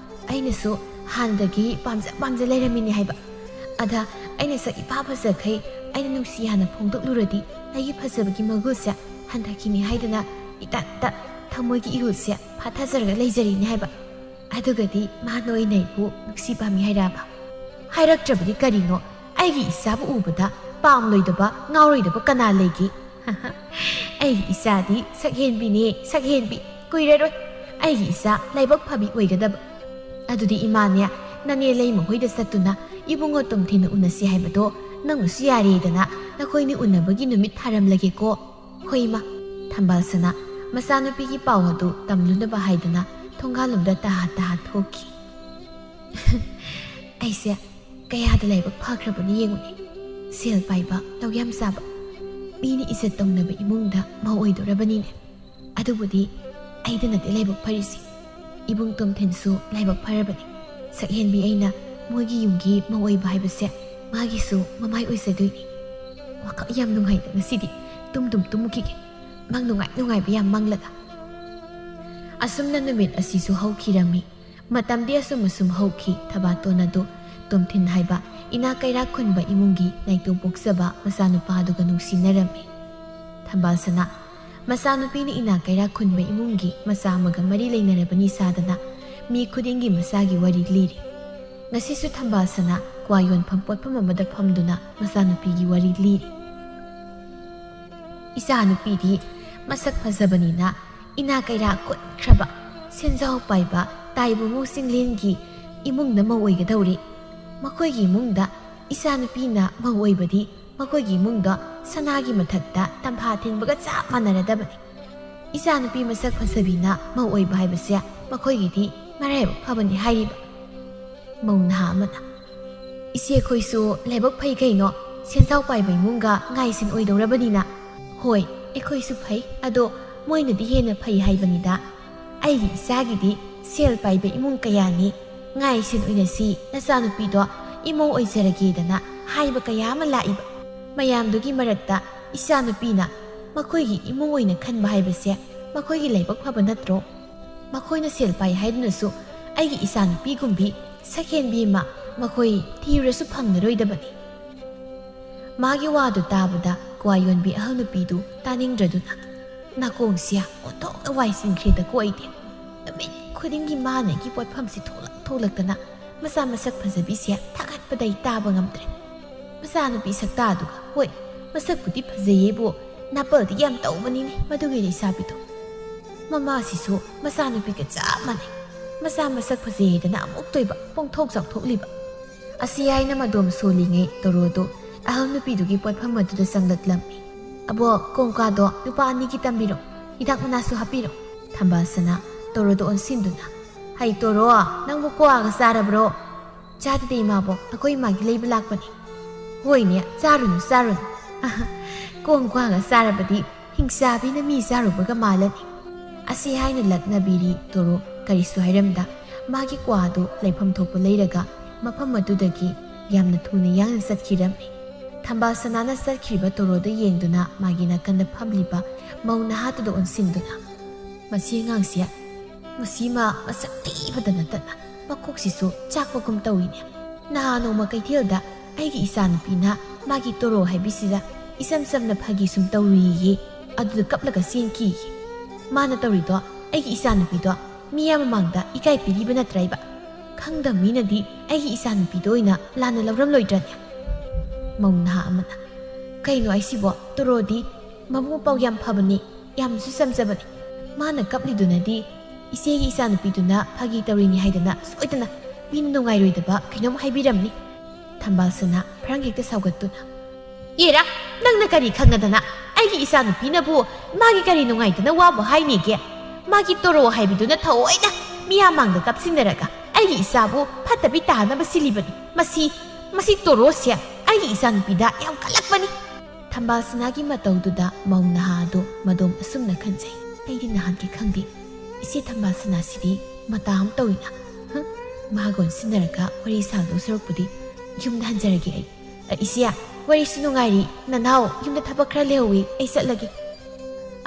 ꯑꯩꯅꯁꯨ ꯍꯥꯟꯅꯗꯒꯤ ꯄꯥꯝꯖ ꯂꯩꯔꯝꯃꯤꯅꯤ ꯍꯥꯏꯕ ꯑꯗ ꯑꯩꯅ ꯁꯛ ꯏꯐꯥ ꯐꯖꯈꯩ ꯑꯩꯅ ꯅꯨꯡꯁꯤ ꯍꯥꯟꯅ ꯐꯣꯡꯗꯣꯛꯂꯨꯔꯗꯤ ꯑꯩꯒꯤ ꯐꯖꯕꯒꯤ ꯃꯒꯨꯜꯁꯦ ꯍꯟꯊꯈꯤꯅꯤ ꯍꯥꯏꯗꯅ ꯏꯇꯥꯇ ꯊꯃꯣꯏꯒꯤ ꯏꯍꯨꯜꯁꯦ ꯐꯥꯊꯖꯔꯒ ꯂꯩꯖꯔꯤꯅꯤ ꯍꯥꯏꯕ ꯑꯗꯨꯒꯗꯤ ꯃꯥꯅ ꯑꯣꯏꯅ ꯑꯩꯕꯨ ꯅꯨꯡꯁꯤ ꯄꯥꯝꯃꯤ ꯍꯥꯏꯔꯛꯑꯕ ꯍꯥꯏꯔꯛꯇ꯭ꯔꯕꯗꯤ ꯀꯔꯤꯅꯣ ꯑꯩꯒꯤ ꯏꯆꯥꯕꯨ ꯎꯕꯗ ꯄꯥꯝꯂꯣꯏꯗꯕ ꯉꯥꯎꯔꯣꯏꯗꯕ ꯀꯅꯥ ꯂꯩꯒꯦ ꯑꯩꯒꯤ ꯏꯆꯥꯗꯤ ꯁꯛꯍꯦꯟꯕꯤꯅꯦ ꯁꯛꯍꯦꯟꯕꯤ ꯀꯨꯏꯔꯔꯣꯏ ꯑꯩꯒꯤ ꯏꯆꯥ ꯂꯥꯏꯕꯛ ꯐꯕꯤ ꯑꯣꯏꯒꯗꯕ ꯑꯗꯨꯗꯤ ꯏꯃꯥꯅꯦ ꯅꯅꯦ ꯂꯩꯃ ꯍꯣꯏꯗ ꯆꯠꯇꯨꯅ ꯏꯕꯨꯡꯉꯣ ꯇꯣꯝꯊꯤꯟꯅ ꯎꯅꯁꯤ ꯍꯥꯏꯕꯗꯣ ꯅꯪꯅꯁꯨ ꯌꯥꯔꯦꯗꯅ ꯅꯈꯣꯏꯅꯤ ꯎꯅꯕꯒꯤ ꯅꯨꯃꯤꯠ ꯊꯥꯔꯝꯂꯒꯦꯀꯣ ꯍꯣꯏ ꯏꯃꯥ ꯊꯝꯕꯥꯜꯁꯅ ꯃꯆꯥꯅꯨꯄꯤꯒꯤ ꯄꯥꯎ ꯑꯗꯨ ꯇꯝꯂꯨꯅꯕ ꯍꯥꯏꯗꯅ ꯊꯣꯡꯒꯥꯜꯂꯣꯝꯗ ꯇꯥꯍꯥ ꯊꯣꯛꯈꯤ ꯑꯩꯁꯦ ꯀꯌꯥꯗ ꯂꯥꯏꯕꯛ ꯐꯈ꯭ꯔꯕꯅꯤ ꯌꯦꯡꯉꯨꯅꯦ ꯁꯦꯜ ꯄꯥꯏꯕ ꯂꯧ ꯌꯥꯝ ꯆꯥꯕ ꯃꯤꯅ ꯏꯖꯠ ꯇꯧꯅꯕ ꯏꯃꯨꯡꯗ ꯃꯧ ꯑꯣꯏꯗꯣꯔꯕꯅꯤꯅꯦ ꯑꯗꯨꯕꯨꯗꯤ ꯑꯩꯗ ꯅꯠꯇꯦ ꯂꯥꯏꯕꯛ ꯐꯔꯤꯁꯤ ꯏꯕꯨꯡ ꯇꯣꯝꯊꯤꯟꯁꯨ ꯂꯥꯏꯕꯛ ꯐꯔꯕꯅꯤ ꯁꯛꯍꯦꯟꯕꯤ ꯑꯩꯅ ꯃꯣꯏꯒꯤ ꯌꯨꯝꯒꯤ ꯃꯧ ꯑꯣꯏꯕ ꯍꯥꯏꯕꯁꯦ ꯃꯥꯒꯤꯁꯨ ꯃꯃꯥꯏ ꯑꯣꯏꯖꯗꯣꯏꯅꯤ ꯋꯥꯈꯜ ꯌꯥꯝ ꯅꯨꯡꯉꯥꯏꯇ ꯉꯁꯤꯗꯤ ꯇꯨꯝꯈꯤꯒꯦ ꯃꯪ ꯅꯨꯡꯉꯥꯏꯕ ꯌꯥꯝ ꯃꯪꯂꯒ ꯑꯁꯨꯝꯅ ꯅꯨꯃꯤꯠ ꯑꯁꯤꯁꯨ ꯍꯧꯈꯤꯔꯝꯃꯤ ꯃꯇꯝꯗꯤ ꯑꯁꯨꯝ ꯍꯧꯈꯤ ꯊꯕꯥꯇꯣꯟ ꯑꯗꯨ ꯇꯣꯝꯊꯤꯟ ꯍꯥꯏꯕ ꯏꯅꯥꯛ ꯀꯩꯔꯥꯛ ꯈꯨꯟꯕ ꯏꯃꯨꯡꯒꯤ ꯅꯥꯏꯇꯣꯝ ꯄꯣꯛꯆꯕ ꯃꯆꯥꯅꯨꯄꯥꯗꯨꯒ ꯅꯨꯡꯁꯤꯅꯔꯝꯃꯤ ꯊꯝꯕꯥꯜꯁꯅ ꯃꯆꯥꯅꯨꯄꯤꯅ ꯏꯅꯥꯛ ꯀꯩꯔꯥꯛ ꯈꯨꯟꯕ ꯏꯃꯨꯡꯒꯤ ꯃꯆꯥ ꯑꯃꯒ ꯃꯔꯤ ꯂꯩꯅꯔꯕꯅꯤ ꯁꯥꯗꯅ ꯃꯤ ꯈꯨꯗꯤꯡꯒꯤ ꯃꯆꯥꯒꯤ ꯋꯥꯔꯤ ꯂꯤꯔꯤ ꯉꯁꯤꯁꯨ ꯊꯝꯕꯥꯜꯁꯅ ꯀ꯭ꯋꯥ ꯌꯣꯟꯐꯝ ꯄꯣꯠꯐꯝ ꯑꯃꯗ ꯐꯝꯗꯨꯅ ꯃꯆꯥꯅꯨꯄꯤꯒꯤ ꯋꯥꯔꯤ ꯂꯤꯔꯤ ꯏꯆꯥꯅꯨꯄꯤꯗꯤ ꯃꯁꯛ ꯐꯖꯕꯅꯤ나 ꯏꯅꯥꯛ ꯀꯩꯔꯥꯛ ꯈꯨꯟꯈ꯭ꯔꯕ ꯁꯦꯟꯖꯥꯎ ꯄꯥꯏꯕ ꯇꯥꯏꯕꯨꯡꯉꯣ ꯆꯤꯡꯂꯦꯟꯒꯤ ꯏꯃꯨꯡꯗ ꯃꯧ ꯑꯣꯏꯒꯗꯧꯔꯤ ꯃꯈꯣꯏꯒꯤ ꯏꯃꯨꯡꯗ ꯏꯆꯥꯅꯨꯄꯤꯅ ꯃꯧ ꯑꯣꯏꯕꯗꯤ ꯃꯈꯣꯏꯒꯤ ꯏꯃꯨꯡꯗ ꯁꯅꯥꯒꯤ ꯃꯊꯛꯇ ꯇꯝꯐꯥ ꯊꯤꯟꯕꯒ ꯆꯞ ꯃꯥꯟꯅꯔꯗꯕꯅꯤ ꯏꯆꯥꯅꯨꯄꯤ ꯃꯁꯛ ꯐꯖꯕꯤꯅ ꯃꯧ ꯑꯣꯏꯕ ꯍꯥꯏꯕꯁꯦ ꯃꯈꯣꯏꯒꯤꯗꯤ ꯃꯔꯥꯏꯕꯛ ꯐꯕꯅꯤ ꯍꯥꯏꯔꯤꯕ ꯃꯧ ꯅꯍꯥ ꯑꯃꯅ ꯏꯆꯦꯈꯣꯏꯁꯨ ꯂꯥꯏꯕꯛ ꯐꯩ ꯀꯩꯅꯣ ꯁꯦꯟꯖꯥꯎ ꯄꯥꯏꯕ ꯏꯃꯨꯡꯒ ꯉꯥꯏꯁꯤꯟ ꯑꯣꯏꯗꯧꯔꯕꯅꯤꯅ ꯍꯣꯏ ꯑꯩꯈꯣꯏꯁꯨ ꯐꯩ ꯑꯗꯣ ꯃꯣꯏꯅꯗꯤ ꯍꯦꯟꯅ ꯐꯩ ꯍꯥꯏꯕꯅꯤꯗ ꯑꯩꯒꯤ ꯏꯆꯥꯒꯤꯗꯤ ꯁꯦꯜ ꯄꯥꯏꯕ ꯏꯃꯨꯡ ꯀꯌꯥꯅꯤ ꯉꯥꯏꯁꯤꯟ ꯑꯣꯏꯅꯁꯤ ꯅꯆꯥꯅꯨꯄꯤꯗꯣ ꯏꯃꯧ ꯑꯣꯏꯖꯔꯒꯦꯗꯅ ꯍꯥꯏꯕ ꯀꯌꯥ ꯑꯃ ꯂꯥꯛꯏꯕ ꯃꯌꯥꯝꯗꯨꯒꯤ ꯃꯔꯛꯇ ꯏꯆꯥꯅꯨꯄꯤꯅ ꯃꯈꯣꯏꯒꯤ ꯏꯃꯨꯡ ꯑꯣꯏꯅ ꯈꯟꯕ ꯍꯥꯏꯕꯁꯦ ꯃꯈꯣꯏꯒꯤ ꯂꯥꯏꯕꯛ ꯐꯕ ꯅꯠꯇ꯭ꯔꯣ ꯃꯈꯣꯏꯅ ꯁꯦꯜ ꯄꯥꯏ ꯍꯥꯏꯗꯨꯅꯁꯨ ꯑꯩꯒꯤ ꯏꯆꯥꯅꯨꯄꯤꯒꯨꯝꯕꯤ ꯁꯛꯍꯦꯟꯕꯤ ꯑꯃ ꯃꯈꯣꯏ ꯊꯤꯔꯁꯨ ꯐꯪꯂꯔꯣꯏꯗꯕꯅꯤ ꯃꯥꯒꯤ ꯋꯥꯗꯨ ꯇꯥꯕꯗ ꯀ꯭ꯋꯥ ꯌꯣꯟꯕꯤ ꯑꯍꯜ ꯅꯨꯄꯤꯗꯨ ꯇꯥꯅꯤꯡꯗ꯭ꯔꯗꯨꯅ ꯅꯥꯀꯣꯡꯁꯤꯌꯥ ꯑꯣꯟꯊꯣꯛꯅ ꯋꯥꯏꯁꯤꯟꯈ꯭ꯔꯦꯗꯀꯣ ꯑꯩꯗꯤ ꯅꯨꯃꯤꯠ ꯈꯨꯗꯤꯡꯒꯤ ꯃꯥꯅꯒꯤ ꯄꯣꯠꯐꯝꯁꯤ ꯊꯣꯛꯂꯛꯇꯅ ꯃꯆꯥ ꯃꯁꯛ ꯐꯖꯕꯤꯁꯦ ꯊꯥꯒꯠꯄꯗꯩ ꯇꯥꯕ ꯉꯝꯗ꯭ꯔꯦ ꯃꯆꯥꯅꯨꯄꯤ ꯁꯛꯇꯥꯗꯨꯒ ꯍꯣꯏ ꯃꯁꯛꯄꯨꯗꯤ ꯐꯖꯩꯌꯦꯕꯨ ꯅꯥꯄꯜꯗꯤ ꯌꯥꯝ ꯇꯧꯕꯅꯤꯅꯦ ꯃꯗꯨꯒꯤ ꯂꯩꯁꯥꯕꯤꯗꯣ ꯃꯃꯥꯁꯤꯁꯨ ꯃꯆꯥꯅꯨꯄꯤꯒ ꯆꯞ ꯃꯥꯟꯅꯩ ꯃꯆꯥ ꯃꯁꯛ ꯐꯖꯩꯌꯦꯗꯅ ꯑꯃꯨꯛ ꯇꯣꯏꯕ ꯄꯣꯡꯊꯣꯛ ꯆꯥꯎꯊꯣꯛꯂꯤꯕ ꯑꯁꯤ ꯍꯥꯏꯅ ꯃꯗꯣꯝ ꯁꯣꯜꯂꯤꯉꯩ ꯇꯣꯔꯣꯗꯣ ꯑꯍꯜ ꯅꯨꯄꯤꯗꯨꯒꯤ ꯄꯣꯠꯐꯝ ꯑꯗꯨꯗ ꯆꯪꯂꯛꯂꯝꯃꯤ ꯑꯕꯣꯛ ꯀꯣꯡꯀꯥꯗꯣ ꯂꯨꯄꯥ 2ꯒꯤ ꯇꯝꯕꯤꯔꯣ ꯍꯤꯗꯥꯛ ꯃꯅꯥꯁꯨ ꯍꯥꯞꯄꯤꯔꯣ ꯊꯝꯕꯥꯜꯁꯅ ꯇꯣꯔꯣꯗꯣ ꯑꯣꯟꯁꯤꯟꯗꯨꯅ ꯍꯩ ꯇꯣꯔꯣ ꯅꯪꯕꯨ ꯀ꯭ꯋꯥꯒ ꯆꯥꯔꯕ꯭ꯔꯣ ꯆꯥꯗꯦ ꯏꯃꯥꯕꯣꯛ ꯑꯩꯈꯣꯏ ꯏꯃꯥꯒꯤ ꯂꯩꯕ ꯂꯥꯛꯄꯅꯤ ꯍꯣꯏꯅꯦ ꯆꯥꯔꯨꯅꯨ ꯀꯣꯡ ꯀ꯭ꯋꯥꯒ ꯆꯥꯔꯕꯗꯤ ꯍꯤꯡꯆꯥꯕꯤꯅ ꯃꯤ ꯆꯥꯔꯨꯕꯒ ꯃꯥꯜꯂꯅꯤ ꯑꯁꯤ ꯍꯥꯏꯅ ꯂꯛꯅꯕꯤꯔꯤ ꯇꯣꯔꯣ ꯀꯔꯤꯁꯨ ꯍꯥꯏꯔꯝꯗ ꯃꯥꯒꯤ ꯀ꯭ꯋꯥꯗꯨ ꯂꯩꯐꯝ ꯊꯣꯛꯄ ꯂꯩꯔꯒ ꯃꯐꯝ ꯑꯗꯨꯗꯒꯤ ꯌꯥꯝꯅ ꯊꯨꯅ ꯌꯥꯡꯅ ꯆꯠꯈꯤꯔꯝꯃꯤ ꯊꯝꯕꯥꯜꯁꯅꯥꯅ ꯆꯠꯈ꯭ꯔꯤꯕ ꯇꯣꯔꯣꯗ ꯌꯦꯡꯗꯨꯅ ꯃꯥꯒꯤ ꯅꯥꯀꯟꯗ ꯐꯝꯂꯤꯕ ꯃꯧ ꯅꯍꯥꯗꯨꯗ ꯑꯣꯟꯁꯤꯟꯗꯨꯅ ꯃꯁꯤ ꯑꯉꯥꯡꯁꯦ ꯃꯁꯤꯃ ꯃꯁꯛ ꯊꯤꯕꯗ ꯅꯠꯇꯅ ꯃꯀꯣꯛꯁꯤꯁꯨ ꯆꯥꯛꯄꯒꯨꯝ ꯇꯧꯏꯅꯦ ꯅꯍꯥ ꯅꯣꯡꯃ ꯀꯩꯊꯦꯜꯗ ꯑꯩꯒꯤ ꯏꯆꯥꯅꯨꯄꯤꯅ ꯃꯥꯒꯤ ꯇꯣꯔꯣ ꯍꯥꯏꯕꯤꯁꯤꯗ ꯏꯆꯝ ꯆꯝꯅ ꯐꯥꯒꯤ ꯁꯨꯝ ꯇꯧꯔꯤꯌꯦ ꯑꯗꯨꯗ ꯀꯞꯂꯒ ꯆꯦꯟꯈꯤꯌꯦ ꯃꯥꯅ ꯇꯧꯔꯤꯗꯣ ꯑꯩꯒꯤ ꯏꯆꯥꯅꯨꯄꯤꯗꯣ ꯃꯤꯌꯥꯝ ꯃꯃꯥꯡꯗ ꯏꯀꯥꯏ ꯄꯤꯔꯤꯕ ꯅꯠꯇ꯭ꯔꯥꯏꯕ ꯈꯪꯗꯕ ꯃꯤꯅꯗꯤ ꯑꯩꯒꯤ ꯏꯆꯥꯅꯨꯄꯤꯗꯣ ꯑꯣꯏꯅ ꯂꯥꯟꯅ ꯂꯧꯔꯝꯂꯣꯏꯗ꯭ꯔꯅꯦ ꯃꯧ ꯅꯍꯥ ꯑꯃꯅ ꯀꯩꯅꯣ ꯑꯩꯁꯤꯕꯣ ꯇꯣꯔꯣꯗꯤ ꯃꯕꯨꯛ ꯃꯄꯥꯎ ꯌꯥꯝ ꯐꯕꯅꯤ ꯌꯥꯝꯅꯁꯨ ꯆꯝꯖꯕꯅꯤ ꯃꯥꯅ ꯀꯞꯂꯤꯗꯨꯅꯗꯤ ꯏꯆꯦꯒꯤ ꯏꯆꯥꯅꯨꯄꯤꯗꯨꯅ ꯐꯥꯒꯤ ꯇꯧꯔꯤꯅꯤ ꯍꯥꯏꯗꯅ ꯁꯣꯏꯗꯅ ꯃꯤꯅ ꯅꯨꯡꯉꯥꯏꯔꯣꯏꯗꯕ ꯀꯩꯅꯣꯝ ꯍꯥꯏꯕꯤꯔꯝꯅꯤ꯫ ꯊꯝꯕꯥꯜꯁꯅꯥ ꯐ꯭ꯔꯪ ꯍꯦꯛꯇ ꯁꯥꯎꯒꯠꯇꯨꯅ "ꯑꯦꯔꯥ, ꯅꯪꯅ ꯀꯔꯤ ꯈꯪꯅꯗꯅ ꯑꯩꯒꯤ ꯏꯆꯥꯅꯨꯄꯤꯅꯕꯨ ꯃꯥꯒꯤ ꯀꯔꯤ ꯅꯨꯡꯉꯥꯏꯇꯅ ꯋꯥꯕꯨ ꯍꯥꯏꯅꯤꯒꯦ? ꯃꯥꯒꯤ ꯇꯣꯔꯣ ꯍꯥꯏꯕꯗꯨꯅ ꯊꯑꯣꯏꯅ ꯃꯤꯌꯥꯝꯃꯥꯡꯗ ꯀꯞꯁꯤꯟꯅꯔꯒ ꯑꯩꯒꯤ ꯏꯆꯥꯕꯨ ꯐꯠꯇꯕꯤ ꯇꯥꯅꯕ ꯁꯤꯜꯂꯤꯕꯅꯤ꯫ ꯃꯁꯤ ꯇꯣꯔꯣꯁꯦ ꯑꯩꯒꯤ ꯏꯆꯥꯅꯨꯄꯤꯗ ꯌꯥꯝ ꯀꯜꯂꯛꯄꯅꯤ꯫ ꯊꯝꯕꯥꯜꯁꯅꯥꯒꯤ ꯃꯇꯧꯗꯨꯗ ꯃꯧ ꯅꯍꯥ ꯑꯗꯨ ꯃꯗꯣꯝ ꯑꯁꯨꯝꯅ ꯈꯟꯖꯩ꯫ "ꯑꯩꯗꯤ ꯅꯍꯥꯟꯒꯤ ꯈꯪꯗꯦ, ꯏꯆꯦ ꯊꯝꯕꯥꯜꯁꯅꯥꯁꯤꯗꯤ ꯃꯇꯥ ꯑꯃ ꯇꯧꯏꯅ꯫ ꯃꯥꯒ ꯑꯣꯟꯁꯤꯟꯅꯔꯒ ꯋꯥꯔꯤ ꯁꯥꯗꯧ ꯁꯔꯨꯛꯄꯨꯗꯤ ꯌꯨꯝꯗ ꯍꯟꯖꯔꯒꯦ ꯑꯩ꯫ ꯏꯆꯦ, ꯋꯥꯔꯤꯁꯨ ꯅꯨꯡꯉꯥꯏꯔꯤ, ꯅꯅꯥꯎ ꯌꯨꯝꯗ ꯊꯕꯛ ꯈꯔ ꯂꯩꯍꯧꯏ, ꯑꯩ ꯆꯠꯂꯒꯦ"꯫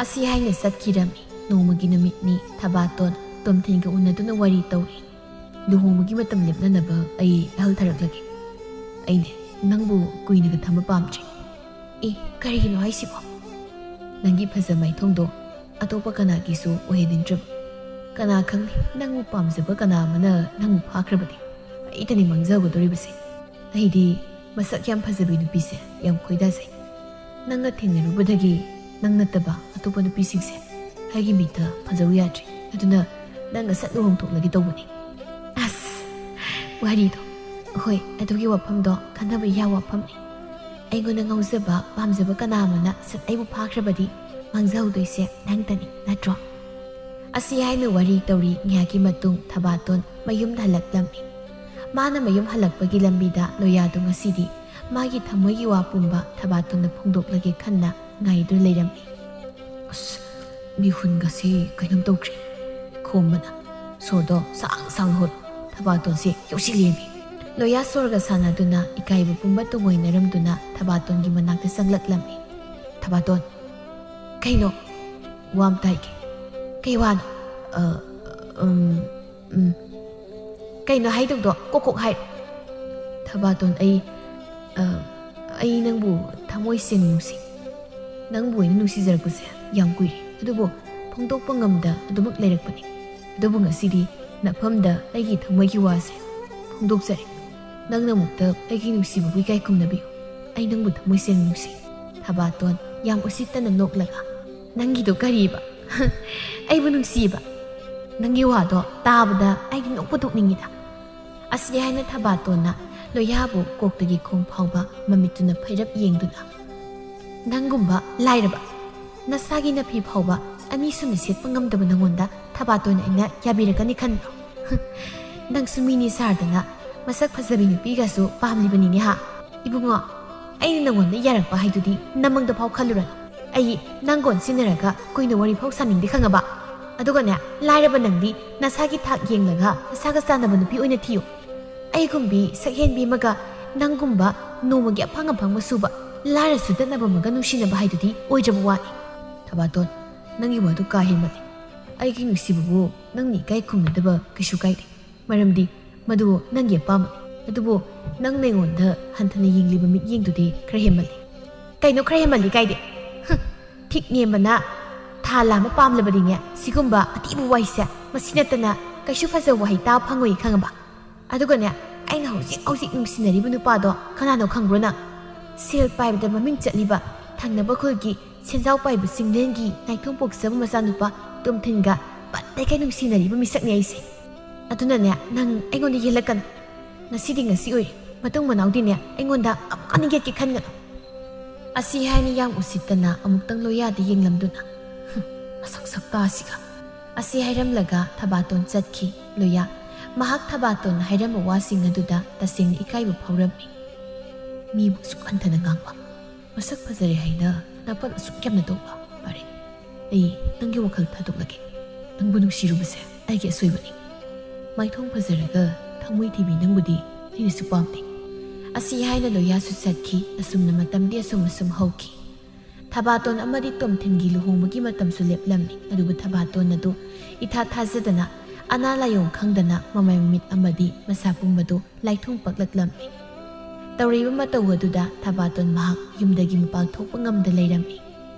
ꯑꯁꯤ ꯍꯥꯏꯅ ꯆꯠꯈꯤꯔꯝꯃꯤ꯫ ꯅꯣꯡꯃꯒꯤ ꯅꯨꯃꯤꯠꯅꯤ ꯊꯕꯥꯇꯣꯟ ꯇꯣꯝꯊꯤꯟꯒ ꯎꯅꯗꯨꯅ ꯋꯥꯔꯤ ꯇꯧꯔꯤ꯫ "ꯂꯨꯍꯣꯡꯕꯒꯤ ꯃꯇꯝ ꯂꯦꯞꯅꯅꯕ ꯑꯩ ꯑꯍꯜ ꯊꯥꯔꯛꯂꯒꯦ꯫ ꯑꯩꯅꯦ ꯅꯪꯕꯨ ꯀꯨꯏꯅꯒ ꯊꯝꯕ ꯄꯥꯝꯗ꯭ꯔꯤ"꯫ "ꯀꯔꯤꯒꯤꯅꯣ ꯍꯥꯏꯁꯤꯕꯣ"? "ꯅꯪꯒꯤ ꯐꯖ ꯃꯥꯏꯊꯣꯡꯗꯣ ꯑꯇꯣꯞꯄ ꯀꯅꯥꯒꯤꯁꯨ ꯑꯣꯏꯍꯟꯅꯤꯡꯗ꯭ꯔꯕ꯫ ꯀꯅꯥ ꯈꯪꯅꯤ, ꯅꯪꯕꯨ ꯄꯥꯝꯖꯕ ꯀꯅꯥ ꯑꯃꯅ ꯅꯪꯕꯨ ꯐꯥꯈ꯭ꯔꯕꯗꯤ ꯑꯩꯇꯅꯤ ꯃꯥꯡꯖꯒꯗꯧꯔꯤꯕꯁꯦ꯫ ꯑꯩꯗꯤ ꯃꯁꯛ ꯌꯥꯝ ꯐꯖꯕꯤ ꯅꯨꯄꯤꯁꯦ ꯌꯥꯝ ꯈꯣꯏꯗꯥꯖꯩ꯫ ꯅꯪꯒ ꯊꯦꯡꯅꯔꯨꯕꯗꯒꯤ ꯅꯪ ꯅꯠꯇꯕ ꯑꯇꯣꯞꯄ ꯅꯨꯄꯤꯁꯤꯡꯁꯦ ꯑꯩꯒꯤ ꯃꯤꯠꯇ ꯐꯖꯧ ꯌꯥꯗ꯭ꯔꯤ꯫ ꯑꯗꯨꯅ ꯅꯪꯒ ꯁꯠ ꯂꯨꯍꯣꯡꯊꯣꯛꯂꯒꯦ ꯇꯧꯕꯅꯤ"꯫ ꯑꯁ, ꯋꯥꯔꯤꯗꯣ ꯍꯣꯏ, ꯑꯗꯨꯒꯤ ꯋꯥꯐꯝꯗꯣ ꯈꯟꯅꯕ ꯌꯥꯕ ꯋꯥꯐꯝꯅꯤ꯫ ꯑꯩꯉꯣꯟꯗ ꯉꯥꯎꯖꯕ ꯄꯥꯝꯖꯕ ꯀꯅꯥ ꯑꯃꯅ ꯁꯠ ꯑꯩꯕꯨ ꯐꯥꯈ꯭ꯔꯕꯗꯤ ꯃꯥꯡꯖꯍꯧꯗꯣꯏꯁꯦ ꯅꯪꯇꯅꯤ, ꯅꯠꯇ꯭ꯔꯣ? ꯑꯁꯤ ꯍꯥꯏꯅ ꯋꯥꯔꯤ ꯇꯧꯔꯤ ꯉꯥꯏꯍꯥꯛꯀꯤ ꯃꯇꯨꯡ ꯊꯕꯥꯇꯣꯟ ꯃꯌꯨꯝꯗ ꯍꯜꯂꯛꯂꯝꯃꯤ꯫ ꯃꯥꯅ ꯃꯌꯨꯝ ꯍꯜꯂꯛꯄꯒꯤ ꯂꯝꯕꯤꯗ ꯂꯣꯌꯥꯗꯣ ꯉꯁꯤꯗꯤ ꯃꯥꯒꯤ ꯊꯃꯣꯏꯒꯤ ꯋꯥ ꯄꯨꯝꯕ ꯊꯕꯥꯇꯣꯟꯗ ꯐꯣꯡꯗꯣꯛꯂꯒꯦ ꯈꯟꯅ ꯉꯥꯏꯗꯨꯅ ꯂꯩꯔꯝꯃꯤ꯫ ꯑꯁ, ꯃꯤꯍꯨꯟꯒꯁꯦ ꯀꯩꯅꯣꯝ ꯇꯧꯈ꯭ꯔꯦ꯫ ꯈꯣꯝꯕꯅ "ꯁꯣꯔꯗꯣ ꯁꯥꯡ ꯁꯥꯡꯅ ꯍꯣꯜꯂꯨ, ꯊꯕꯥꯇꯣꯟꯁꯦ ꯌꯧꯁꯤꯜꯂꯦꯃꯤ"꯫ ꯂꯣꯌꯥ ꯁꯣꯔꯒ ꯁꯥꯟꯅꯗꯨꯅ ꯏꯀꯥꯏꯕ ꯄꯨꯝꯕ ꯇꯨꯡꯑꯣꯏꯅꯔꯝꯗꯨꯅ ꯊꯕꯥꯇꯣꯟꯒꯤ ꯃꯅꯥꯛꯇ ꯆꯪꯂꯛꯂꯝꯃꯤ꯫ "ꯊꯕꯥꯇꯣꯟ, ꯀꯩꯅꯣ? ꯋꯥ ꯑꯝꯇ ꯍꯥꯏꯒꯦ"꯫ "ꯀꯩ ꯋꯥꯅꯣ"? "ꯀꯩꯅꯣ ꯍꯥꯏꯗꯧꯗꯣ ꯀꯣꯛ ꯀꯣꯛ ꯍꯥꯏꯔꯣ"꯫ "ꯊꯕꯥꯇꯣꯟ, ꯑꯩ ꯅꯪꯕꯨ ꯊꯃꯣꯏ ꯁꯦꯡꯅ ꯅꯨꯡꯁꯤ꯫ ꯅꯪꯕꯨ ꯑꯩꯅ ꯅꯨꯡꯁꯤꯖꯔꯛꯄꯁꯦ ꯌꯥꯝ ꯀꯨꯏꯔꯦ, ꯑꯗꯨꯕꯨ ꯐꯣꯡꯗꯣꯛꯄ ꯉꯝꯗ ꯑꯗꯨꯃꯛ ꯂꯩꯔꯛꯄꯅꯤ꯫ ꯑꯗꯨꯕꯨ ꯉꯁꯤꯗꯤ ꯅꯐꯝꯗ ꯑꯩꯒꯤ ꯊꯃꯣꯏꯒꯤ ꯋꯥꯁꯦ ꯐꯣꯡꯗꯣꯛꯆꯔꯦ꯫ ꯅꯪꯅ ꯑꯃꯨꯛꯇ ꯑꯩꯒꯤ ꯅꯨꯡꯁꯤꯕꯕꯨ ꯏꯀꯥꯏ ꯈꯨꯝꯅꯕꯤꯌꯨ꯫ ꯑꯩ ꯅꯪꯕꯨ ꯊꯃꯣꯏ ꯁꯦꯡꯅ ꯅꯨꯡꯁꯤ"꯫ ꯊꯕꯥꯇꯣꯟ ꯌꯥꯝ ꯎꯁꯤꯠꯇꯅ ꯅꯣꯛꯂꯒ "ꯅꯪꯒꯤꯗꯣ ꯀꯔꯤꯕ? ꯑꯩꯕꯨ ꯅꯨꯡꯁꯤꯕ? ꯅꯪꯒꯤ ꯋꯥꯗꯣ ꯇꯥꯕꯗ ꯑꯩꯗꯤ ꯅꯣꯛꯄꯨ ꯅꯣꯛꯅꯤꯡꯉꯤꯗ"꯫ ꯑꯁꯤ ꯍꯥꯏꯅ ꯊꯕꯥꯇꯣꯟꯅ ꯂꯣꯌꯥꯕꯨ ꯀꯣꯛꯇꯒꯤ ꯈꯣꯡ ꯐꯥꯎꯕ ꯃꯃꯤꯠꯇꯨꯅ ꯐꯩꯔꯞ ꯌꯦꯡꯗꯨꯅ "ꯅꯪꯒꯨꯝꯕ ꯂꯥꯏꯔꯕ, ꯅꯁꯥꯒꯤ ꯅꯐꯤ ꯐꯥꯎꯕ ꯑꯅꯤꯁꯨꯅ ꯁꯦꯠꯄ ꯉꯝꯗꯕ ꯅꯪꯉꯣꯟꯗ ꯊꯕꯥꯇꯣꯟ ꯑꯩꯅ ꯌꯥꯕꯤꯔꯛꯀꯅꯤ ꯈꯟꯕ꯭ꯔꯣ? ꯅꯪꯁꯨ ꯃꯤꯅꯤ ꯁꯥꯔꯗꯅ ꯃꯁꯛ ꯐꯖꯕꯤ ꯅꯨꯄꯤꯒꯁꯨ ꯄꯥꯝꯂꯤꯕꯅꯤꯅꯦ ꯍꯥ? ꯏꯕꯨꯡꯉꯣ, ꯑꯩꯅ ꯅꯪꯉꯣꯟꯗ ꯌꯥꯔꯛꯄ ꯍꯥꯏꯗꯨꯗꯤ ꯅꯃꯪꯗ ꯐꯥꯎ ꯈꯜꯂꯨꯔꯅꯨ꯫ ꯑꯩ ꯅꯪꯒ ꯑꯣꯟꯁꯤꯟꯅꯔꯒ ꯀꯨꯏꯅ ꯋꯥꯔꯤ ꯐꯥꯎ ꯁꯥꯅꯤꯡꯗꯦ ꯈꯪꯉꯕ? ꯑꯗꯨꯒꯅꯦ, ꯂꯥꯏꯔꯕ ꯅꯪꯗꯤ ꯅꯁꯥꯒꯤ ꯊꯥꯛ ꯌꯦꯡꯂꯒ ꯅꯁꯥꯒ ꯆꯥꯟꯅꯕ ꯅꯨꯄꯤ ꯑꯣꯏꯅ ꯊꯤꯌꯨ꯫ ꯑꯩꯒꯨꯝꯕꯤ ꯁꯛꯍꯦꯟꯕꯤ ꯑꯃꯒ ꯅꯪꯒꯨꯝꯕ ꯅꯣꯡꯃꯒꯤ ꯑꯐꯪ ꯑꯐꯪꯕ ꯁꯨꯕ ꯂꯥꯏꯔ ꯁꯨꯗꯠꯅꯕ ꯑꯃꯒ ꯅꯨꯡꯁꯤꯅꯕ ꯍꯥꯏꯗꯨꯗꯤ ꯑꯣꯏꯗ꯭ꯔꯕ ꯋꯥꯅꯤ꯫ ꯊꯕꯥꯇꯣꯟ, ꯅꯪꯒꯤ ꯋꯥꯗꯨ ꯀꯥ ꯍꯦꯟꯃꯜꯂꯤ꯫ ꯑꯩꯒꯤ ꯅꯨꯡꯁꯤꯕꯕꯨ ꯅꯪꯅ ꯏꯀꯥꯏ ꯈꯨꯝꯅꯗꯕ ꯀꯩꯁꯨ ꯀꯥꯏꯗꯦ, ꯃꯔꯝꯗꯤ ꯃꯗꯨ ꯅꯪꯒꯤ ꯑꯄꯥꯝꯕꯅꯤ꯫ ꯑꯗꯨꯕꯨ ꯅꯪꯅ ꯑꯩꯉꯣꯟꯗ ꯍꯟꯊꯅ ꯌꯦꯡꯂꯤꯕ ꯃꯤꯠꯌꯦꯡꯗꯨꯗꯤ ꯈꯔ ꯍꯦꯟꯃꯜꯂꯤ"꯫ "ꯀꯩꯅꯣ ꯈꯔ ꯍꯦꯟꯃꯜꯂꯤ ꯀꯥꯏꯗꯦ? ꯊꯤꯛ ꯅꯦꯝꯕꯅ ꯊꯥ ꯂꯥꯝꯕ ꯄꯥꯝꯂꯕꯗꯤꯅꯦ ꯁꯤꯒꯨꯝꯕ ꯑꯇꯤꯕ ꯋꯥꯍꯩꯁꯦ ꯃꯁꯤ ꯅꯠꯇꯅ ꯀꯩꯁꯨ ꯐꯖꯕ ꯋꯥꯍꯩ ꯇꯥꯕ ꯐꯪꯉꯣꯏ ꯈꯪꯉꯕ? ꯑꯗꯨꯒꯅꯦ, ꯑꯩꯅ ꯍꯧꯖꯤꯛ ꯅꯨꯡꯁꯤꯅꯔꯤꯕ ꯅꯨꯄꯥꯗꯣ ꯀꯅꯥꯅꯣ ꯈꯪꯕ꯭ꯔꯣ ꯅꯪ? ꯁꯦꯜ ꯄꯥꯏꯕꯗ ꯃꯃꯤꯡ ꯆꯠꯂꯤꯕ ꯊꯪꯅꯕ ꯈꯨꯜꯒꯤ ꯁꯦꯟꯖꯥꯎ ꯄꯥꯏꯕ ꯆꯤꯡꯂꯦꯟꯒꯤ ꯅꯥꯏꯊꯣꯡ ꯄꯣꯛꯆꯕ ꯃꯆꯥꯅꯨꯄꯥ ꯇꯣꯝꯊꯤꯟꯒ ꯄꯠ-ꯂꯩꯀꯥꯏ ꯅꯨꯡꯁꯤꯅꯔꯤꯕ ꯃꯤꯁꯛꯅꯤ ꯑꯩꯁꯦ꯫ ꯑꯗꯨꯅꯅꯦ, ꯅꯪ ꯑꯩꯉꯣꯟꯗ ꯌꯦꯜꯂꯛꯀꯅꯨ꯫ ꯉꯁꯤꯗꯤ ꯉꯁꯤ ꯑꯣꯏꯔꯦ, ꯃꯇꯨꯡ ꯃꯅꯥꯎꯗꯤꯅꯦ ꯑꯩꯉꯣꯟꯗ ꯑꯃꯨꯛꯀ ꯌꯦꯠꯀꯦ ꯈꯟꯒꯅꯨ"꯫ ꯑꯁꯤ ꯍꯥꯏꯅ ꯌꯥꯝ ꯎꯁꯤꯠꯇꯅ ꯑꯃꯨꯛꯇꯪ ꯂꯣꯌꯥꯗ ꯌꯦꯡꯂꯝꯗꯨꯅ "ꯃꯁꯛ ꯁꯛꯇꯥꯁꯤꯒ" ꯑꯁꯤ ꯍꯥꯏꯔꯝꯂꯒ ꯊꯕꯥꯇꯣꯟ ꯆꯠꯈꯤ꯫ ꯂꯣꯌꯥ ꯃꯍꯥꯛ ꯊꯕꯥꯇꯣꯟꯅ ꯍꯥꯏꯔꯝꯕ ꯋꯥꯁꯤꯡ ꯑꯗꯨꯗ ꯇꯁꯦꯡꯅ ꯏꯀꯥꯏꯕ ꯐꯥꯎꯔꯝꯃꯤ꯫ ꯃꯤꯕꯨ ꯑꯁꯨꯛ ꯍꯟꯊꯅ ꯉꯥꯡꯕ, ꯃꯁꯛ ꯐꯖꯔꯦ ꯍꯥꯏꯅ ꯅꯥꯄꯜ ꯑꯁꯨꯛ ꯌꯥꯝꯅ ꯇꯧꯕ꯫ ꯐꯔꯦ, ꯑꯩ ꯅꯪꯒꯤ ꯋꯥꯈꯜ ꯊꯥꯗꯣꯛꯂꯒꯦ꯫ ꯅꯪꯕꯨ ꯅꯨꯡꯁꯤꯔꯨꯕꯁꯦ ꯑꯩꯒꯤ ꯑꯁꯣꯏꯕꯅꯤ꯫ ꯃꯥꯏꯊꯣꯡ ꯐꯖꯔꯒ ꯊꯃꯣꯏ ꯊꯤꯕꯤ ꯅꯪꯕꯨꯗꯤ ꯑꯩꯅꯁꯨ ꯄꯥꯝꯗꯦ"꯫ ꯑꯁꯤ ꯍꯥꯏꯅ ꯂꯣꯌꯥꯁꯨ ꯆꯠꯈꯤ꯫ ꯑꯁꯨꯝꯅ ꯃꯇꯝꯗꯤ ꯑꯁꯨꯝ ꯍꯧꯈꯤ꯫ ꯊꯕꯥꯇꯣꯟ ꯑꯃꯗꯤ ꯇꯣꯝꯊꯤꯟꯒꯤ ꯂꯨꯍꯣꯡꯕꯒꯤ ꯃꯇꯝꯁꯨ ꯂꯦꯞꯂꯝꯃꯤ꯫ ꯑꯗꯨꯕꯨ ꯊꯕꯥꯇꯣꯟ ꯑꯗꯨ ꯏꯊꯥ ꯊꯥꯖꯗꯅ ꯑꯅꯥ ꯂꯥꯏꯌꯣꯡ ꯈꯪꯗꯅ ꯃꯃꯥꯏ ꯃꯃꯤꯠ ꯑꯃꯗꯤ ꯃꯁꯥ ꯄꯨꯝꯕꯗꯨ ꯂꯥꯏꯊꯨꯡ ꯄꯛꯂꯛꯂꯝꯃꯤ꯫ ꯇꯧꯔꯤꯕ ꯃꯇꯧ ꯑꯗꯨꯗ ꯊꯕꯥꯇꯣꯟ ꯃꯍꯥꯛ ꯌꯨꯝꯗꯒꯤ ꯃꯄꯥꯟ ꯊꯣꯛꯄ ꯉꯝꯗ ꯂꯩꯔꯝꯃꯤ꯫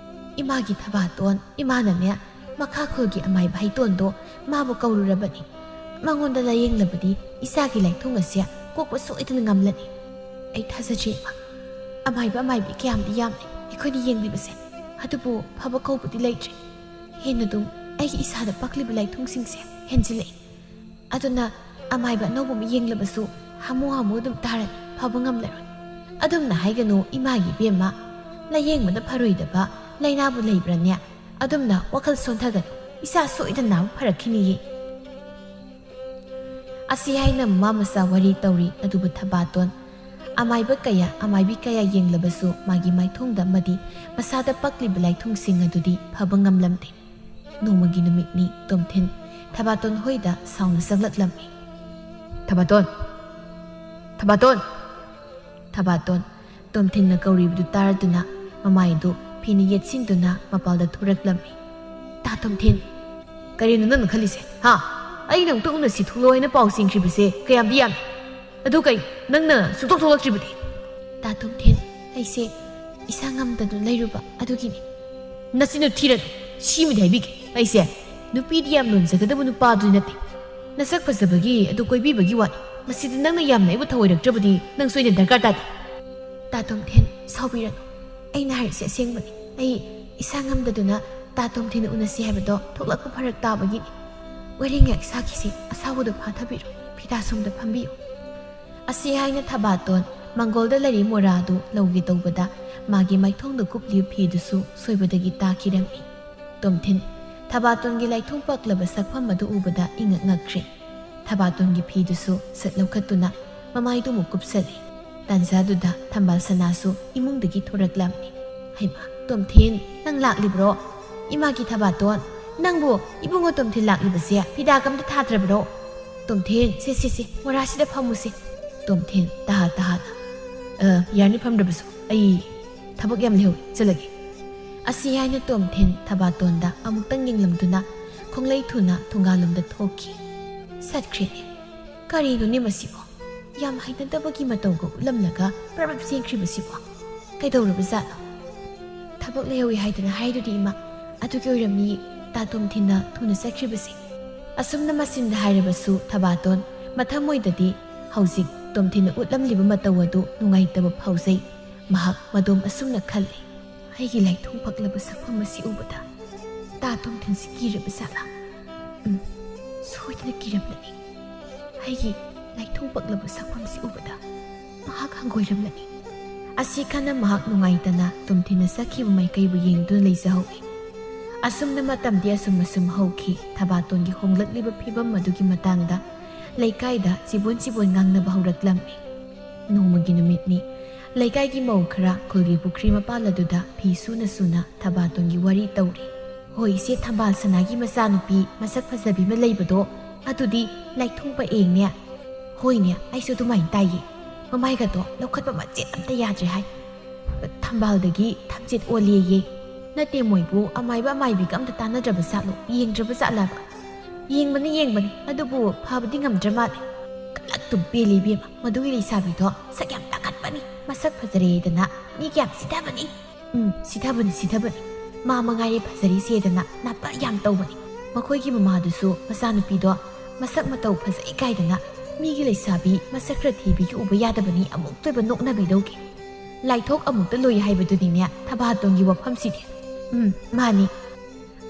ꯏꯃꯥꯒꯤ ꯊꯕꯥꯇꯣꯟ, ꯏꯃꯥꯅꯅꯦ ꯃꯈꯥ ꯈꯨꯜꯒꯤ ꯑꯃꯥꯏꯕ ꯍꯩꯇꯣꯟꯗꯣ ꯃꯥꯕꯨ ꯀꯧꯔꯨꯔꯕꯅꯤ꯫ ꯃꯉꯣꯟꯗ ꯂꯥꯌꯦꯡꯂꯕꯗꯤ ꯏꯆꯥꯒꯤ ꯂꯥꯏꯊꯨꯡ ꯑꯁꯦ ꯀꯣꯛꯄ ꯁꯣꯏꯗꯅ ꯉꯝꯂꯅꯤ꯫ ꯑꯩ ꯊꯥꯖꯗ꯭ꯔꯤ ꯏꯃꯥ꯫ ꯑꯃꯥꯏꯕꯤ ꯀꯌꯥꯝꯗꯤ ꯌꯥꯝꯃꯦ ꯑꯩꯈꯣꯏꯅ ꯌꯦꯡꯂꯤꯕꯁꯦ, ꯑꯗꯨꯕꯨ ꯐꯕ ꯀꯧꯕꯗꯤ ꯂꯩꯇ꯭ꯔꯤ꯫ ꯍꯦꯟꯅ ꯑꯗꯨꯝ ꯑꯩꯒꯤ ꯏꯁꯥꯗ ꯄꯛꯂꯤꯕ ꯂꯥꯏꯊꯨꯡꯁꯤꯡꯁꯦ ꯍꯦꯟꯖꯤꯜꯂꯛꯏ ꯑꯗꯨꯅ ꯑꯃꯥꯏꯕ ꯑꯅꯧꯕ ꯑꯃ ꯌꯦꯡꯂꯕꯁꯨ ꯍꯥꯃꯨ ꯑꯗꯨꯝ ꯇꯥꯔꯅꯤ ꯐꯕ ꯉꯝꯂꯔꯣꯏ ꯑꯗꯨꯝꯅ ꯍꯥꯏꯒꯅꯨ ꯏꯃꯥꯒꯤ ꯏꯕꯦꯝꯃ ꯂꯥꯌꯦꯡꯕꯗ ꯐꯔꯣꯏꯗꯕ ꯂꯥꯏꯅꯥꯕꯨ ꯂꯩꯕ꯭ꯔꯅꯦ ꯑꯗꯨꯝꯅ ꯋꯥꯈꯜ ꯁꯣꯟꯊꯒꯅꯨ ꯏꯁꯥ ꯁꯣꯏꯗꯅ ꯐꯔꯛꯈꯤꯅꯤꯌꯦ ꯑꯁꯤ ꯍꯥꯏꯅ ꯃꯃꯥ ꯃꯆꯥ ꯋꯥꯔꯤ ꯇꯧꯔꯤ ꯑꯗꯨꯕꯨ ꯊꯕꯥꯇꯣꯟ ꯑꯃꯥꯏꯕꯤ ꯀꯌꯥ ꯌꯦꯡꯂꯕꯁꯨ ꯃꯥꯒꯤ ꯃꯥꯏꯊꯣꯡꯗ ꯑꯃꯗꯤ ꯃꯁꯥꯗ ꯄꯛꯂꯤꯕ ꯂꯥꯏꯊꯨꯡꯁꯤꯡ ꯑꯗꯨꯗꯤ ꯐꯕ ꯉꯝꯂꯝꯗꯦ ꯅꯣꯡꯃꯒꯤ ꯅꯨꯃꯤꯠꯅꯤ ꯇꯣꯝꯊꯤꯟ ꯊꯕꯥꯇꯣꯟ ꯍꯣꯏꯗ ꯁꯥꯎꯅ ꯆꯪꯂꯛꯂꯝꯃꯤ ꯊꯕꯥꯇꯣꯟ ꯇꯣꯝꯊꯤꯟꯅ ꯀꯧꯔꯤꯕꯗꯨ ꯇꯥꯔꯗꯨꯅ ꯃꯃꯥꯏꯗꯨ ꯐꯤꯅ ꯌꯦꯠꯁꯤꯟꯗꯨꯅ ꯃꯄꯥꯜꯗ ꯊꯣꯔꯛꯂꯝꯃꯤ ꯇꯥ ꯇꯣꯝꯊꯤꯟ ꯀꯔꯤꯅꯣ ꯅꯪꯅ ꯈꯜꯂꯤꯁꯦ ꯍꯥ ꯑꯩꯅ ꯑꯃꯨꯛꯇ ꯎꯅꯁꯤ ꯊꯣꯛꯂꯛꯑꯣ ꯍꯥꯏꯅ ꯄꯥꯎ ꯆꯦꯟꯈ꯭ꯔꯤꯕꯁꯦ ꯀꯌꯥꯝꯗꯤ ꯌꯥꯝꯃꯤ ꯑꯗꯨ ꯀꯩ ꯅꯪꯅ ꯁꯨꯛꯊꯣꯛ ꯊꯣꯛꯂꯛꯇ꯭ꯔꯤꯕꯗꯤ ꯇꯥ ꯇꯣꯝꯊꯤꯟ ꯑꯩꯁꯦ ꯏꯁꯥ ꯉꯝꯗꯗꯨꯅ ꯂꯩꯔꯨꯕ ꯑꯗꯨꯒꯤꯅꯤ ꯅꯆꯤꯟꯗꯨ ꯊꯤꯔꯅꯨ ꯁꯤꯃꯗꯤ ꯍꯥꯏꯕꯤꯒꯦ ꯑꯩꯁꯦ ꯅꯨꯄꯤꯗꯤ ꯌꯥꯝ ꯅꯣꯟꯖꯒꯗꯕ ꯅꯨꯄꯥꯗꯨꯗꯤ ꯅꯠꯇꯦ ꯅꯁꯛ ꯐꯖꯕꯒꯤ ꯑꯗꯨ ꯀꯣꯏꯕꯤꯕꯒꯤ ꯋꯥꯅꯤ ꯃꯁꯤꯗ ꯅꯪꯅ ꯌꯥꯝꯅ ꯑꯩꯕꯨ ꯊꯑꯣꯏꯔꯛꯇ꯭ꯔꯕꯗꯤ ꯅꯪ ꯁꯣꯏꯗꯅ ꯗꯔꯀꯥꯔ ꯇꯥꯗꯦ ꯇꯥ ꯇꯣꯝꯊꯤꯟ ꯁꯥꯎꯕꯤꯔꯅꯨ ꯑꯩꯅ ꯍꯥꯏꯔꯤꯁꯦ ꯑꯁꯦꯡꯕꯅꯤ ꯑꯩ ꯏꯁꯥ ꯉꯝꯗꯗꯨꯅ ꯇꯥ ꯇꯣꯝꯊꯤꯟꯅ ꯎꯅꯁꯤ ꯍꯥꯏꯕꯗꯣ ꯊꯣꯛꯂꯛꯄ ꯐꯔꯛ ꯇꯥꯕꯒꯤꯅꯤ ꯋꯥꯔꯤ ꯉꯥꯛ ꯁꯥꯈꯤꯁꯤ ꯑꯁꯥꯎꯕꯗꯣ ꯐꯥꯊꯕꯤꯔꯣ ꯐꯤꯗꯥꯁꯣꯝꯗ ꯐꯝꯕꯤꯌꯨ ꯑꯁꯤ ꯍꯥꯏꯅ ꯊꯕꯥꯇꯣꯟ ꯃꯥꯡꯒꯣꯜꯗ ꯂꯩꯔꯤ ꯃꯣꯔꯥꯗꯨ ꯂꯧꯒꯦ ꯇꯧꯕꯗ ꯃꯥꯒꯤ ꯃꯥꯏꯊꯣꯡꯗ ꯀꯨꯞꯂꯤꯕ ꯐꯤꯗꯨꯁꯨ ꯁꯣꯏꯕꯗꯒꯤ ꯇꯥꯈꯤꯔꯝꯃꯤ ꯇꯣꯝꯊꯤꯟ ꯊꯕꯥꯇꯣꯟꯒꯤ ꯂꯥꯏꯊꯨꯡ ꯄꯛꯂꯕ ꯁꯛꯐꯝ ꯑꯗꯨ ꯎꯕꯗ ꯏꯉꯛ ꯉꯛꯈ꯭ꯔꯦ ꯊꯕꯥꯇꯣꯟꯒꯤ ꯐꯤꯗꯨꯁꯨ ꯁꯠ ꯂꯧꯈꯠꯇꯨꯅ ꯃꯃꯥꯏꯗꯨ ꯑꯃꯨꯛ ꯀꯨꯞꯁꯜꯂꯤ ꯇꯥꯟꯖꯥꯗꯨꯗ ꯊꯝꯕꯥꯜ ꯁꯅꯥꯁꯨ ꯏꯃꯨꯡꯗꯒꯤ ꯊꯣꯔꯛꯂꯝꯃꯤ ꯍꯩꯃꯥ ꯇꯣꯝꯊꯤꯟ ꯅꯪ ꯂꯥꯛꯂꯤꯕ꯭ꯔꯣ 이마기 타바돈 낭부 이붕어 tomthil laklibase pida kamta thatrabro tomthil se morasida phamusi tomthil ta yani phamdrabasu ai thabak yam leu chalagi asi haina tomthil thabatonda amuktang yenglamduna khonglei thuna thungalomda thoki satkhre kari no ni masibo yam haidadabagi matawgo lamlaga prabab sengkribasibo kaidawrabasa thabak lewi haidana haidudi ima ꯑꯗꯨꯒꯤ ꯑꯣꯏꯔꯝꯃꯤ ꯇꯥꯇꯣꯝꯊꯤꯟꯅ ꯊꯨꯅ ꯆꯠꯈ꯭ꯔꯤꯕꯁꯤ ꯑꯁꯨꯝꯅ ꯃꯁꯤꯟꯗ ꯍꯥꯏꯔꯕꯁꯨ ꯊꯕꯥꯇꯣꯟ ꯃꯊꯃꯣꯏꯗꯗꯤ ꯍꯧꯖꯤꯛ ꯇꯣꯝꯊꯤꯟꯅ ꯎꯠꯂꯝꯂꯤꯕ ꯃꯇꯧ ꯑꯗꯨ ꯅꯨꯡꯉꯥꯏꯇꯕ ꯐꯥꯎꯖꯩ ꯃꯍꯥꯛ ꯃꯗꯣꯝ ꯑꯁꯨꯝꯅ ꯈꯜꯂꯤ ꯑꯩꯒꯤ ꯂꯥꯏꯊꯣꯡ ꯄꯛꯂꯕ ꯁꯛꯐꯝ ꯑꯁꯤ ꯎꯕꯗ ꯇꯥꯇꯣꯝꯊꯤꯟꯁꯤ ꯀꯤꯔꯕ ꯖꯥꯠꯂꯥ ꯁꯣꯏꯗꯅ ꯀꯤꯔꯝꯂꯅꯤ ꯑꯩꯒꯤ ꯂꯥꯏꯊꯣꯡ ꯄꯛꯂꯕ ꯁꯛꯐꯝꯁꯤ ꯎꯕꯗ ꯃꯍꯥꯛ ꯍꯪꯒꯣꯏꯔꯝꯂꯅꯤ ꯑꯁꯤ ꯈꯟꯅ ꯃꯍꯥꯛ ꯅꯨꯡꯉꯥꯏꯇꯅ ꯇꯣꯝꯊꯤꯟꯅ ꯆꯠꯈꯤꯕ ꯃꯥꯏꯀꯩꯕꯨ ꯌꯦꯡꯗꯨꯅ ꯂꯩꯖꯍꯧꯏ ꯑꯁꯨꯝꯅ ꯃꯇꯝꯗꯤ ꯑꯁꯨꯝ ꯍꯧꯈꯤ ꯊꯕꯥꯇꯣꯟꯒꯤ ꯍꯣꯡꯂꯛꯂꯤꯕ ꯐꯤꯕꯝ ꯑꯗꯨꯒꯤ ꯃꯇꯥꯡꯗ ꯂꯩꯀꯥꯏꯗ ꯆꯤꯕꯣꯟ ꯉꯥꯡꯅꯕ ꯍꯧꯔꯛꯂꯝꯃꯤ ꯅꯣꯡꯃꯒꯤ ꯅꯨꯃꯤꯠꯅꯤ ꯂꯩꯀꯥꯏꯒꯤ ꯃꯧ ꯈꯔ ꯈꯨꯜꯒꯤ ꯄꯨꯈ꯭ꯔꯤ ꯃꯄꯥꯜ ꯑꯗꯨꯗ ꯐꯤ ꯁꯨꯅ ꯊꯕꯥꯇꯣꯟꯒꯤ ꯋꯥꯔꯤ ꯇꯧꯔꯤ ꯍꯣꯏ ꯏꯆꯦ ꯊꯝꯕꯥꯜ ꯁꯅꯥꯒꯤ ꯃꯆꯥꯅꯨꯄꯤ ꯃꯁꯛ ꯐꯖꯕꯤ ꯑꯃ ꯂꯩꯕꯗꯣ ꯑꯗꯨꯗꯤ ꯂꯥꯏꯊꯣꯡ ꯄꯛꯑꯦꯡꯅꯦ ꯍꯣꯏꯅꯦ ꯑꯩꯁꯨ ꯑꯗꯨꯃꯥꯏꯅ ꯇꯥꯏꯌꯦ ꯃꯃꯥꯏꯒꯗꯣ ꯂꯧꯈꯠꯄ ꯃꯆꯦꯠ ꯑꯝꯇ ꯌꯥꯗ꯭ꯔꯦ ꯍꯥꯏ ꯊꯝꯕꯥꯜꯗꯒꯤ ꯊꯝꯆꯦꯠ ꯑꯣꯜꯂꯦꯌꯦ ꯅꯠꯇꯦ ꯃꯣꯏꯕꯨ ꯑꯃꯥꯏꯕꯤꯒ ꯑꯝꯇ ꯇꯥꯟꯅꯗ꯭ꯔꯕ ꯖꯥꯠꯂꯣ ꯌꯦꯡꯗ꯭ꯔꯕ ꯖꯥꯠꯂꯕ ꯌꯦꯡꯕꯅꯤ ꯑꯗꯨꯕꯨ ꯐꯕꯗꯤ ꯉꯝꯗ꯭ꯔ ꯃꯥꯜꯂꯦ ꯀꯂꯛꯇꯨꯝ ꯄꯦꯜꯂꯤ ꯏꯕꯦꯝꯃ ꯃꯗꯨꯒꯤ ꯂꯩꯁꯥꯕꯤꯗꯣ ꯁꯛ ꯌꯥꯝ ꯇꯥꯈꯠꯄꯅꯤ ꯃꯁꯛ ꯐꯖꯔꯦꯗꯅ ꯃꯤ ꯀꯌꯥꯝ ꯁꯤꯊꯕꯅꯤ ꯁꯤꯊꯕꯅꯤ ꯃꯥ ꯃꯉꯥꯏꯔꯦ ꯐꯖꯔꯤꯁꯦꯗꯅ ꯅꯥꯄ ꯌꯥꯝ ꯇꯧꯕꯅꯤ ꯃꯈꯣꯏꯒꯤ ꯃꯃꯥꯗꯨꯁꯨ ꯃꯆꯥꯅꯨꯄꯤꯗꯣ ꯃꯁꯛ ꯃꯇꯧ ꯐꯖꯩ ꯀꯥꯏꯗꯅ ꯃꯤꯒꯤ ꯂꯩꯁꯥꯕꯤ ꯃꯁꯛ ꯈꯔ ꯊꯤꯕꯤꯒꯤ ꯎꯕ ꯌꯥꯗꯕꯅꯤ ꯑꯃꯨꯛꯇꯣꯏꯕ ꯅꯣꯛꯅꯕꯤꯗꯧꯒꯤ ꯂꯥꯏꯊꯣꯛ ꯑꯃꯨꯛꯇ ꯂꯣꯏ ꯍꯥꯏꯕꯗꯨꯅꯤꯅꯦ ꯊꯕꯥꯇꯣꯟꯒꯤ ꯋꯥꯐꯝꯁꯤꯗꯤ ꯃꯥꯅꯤ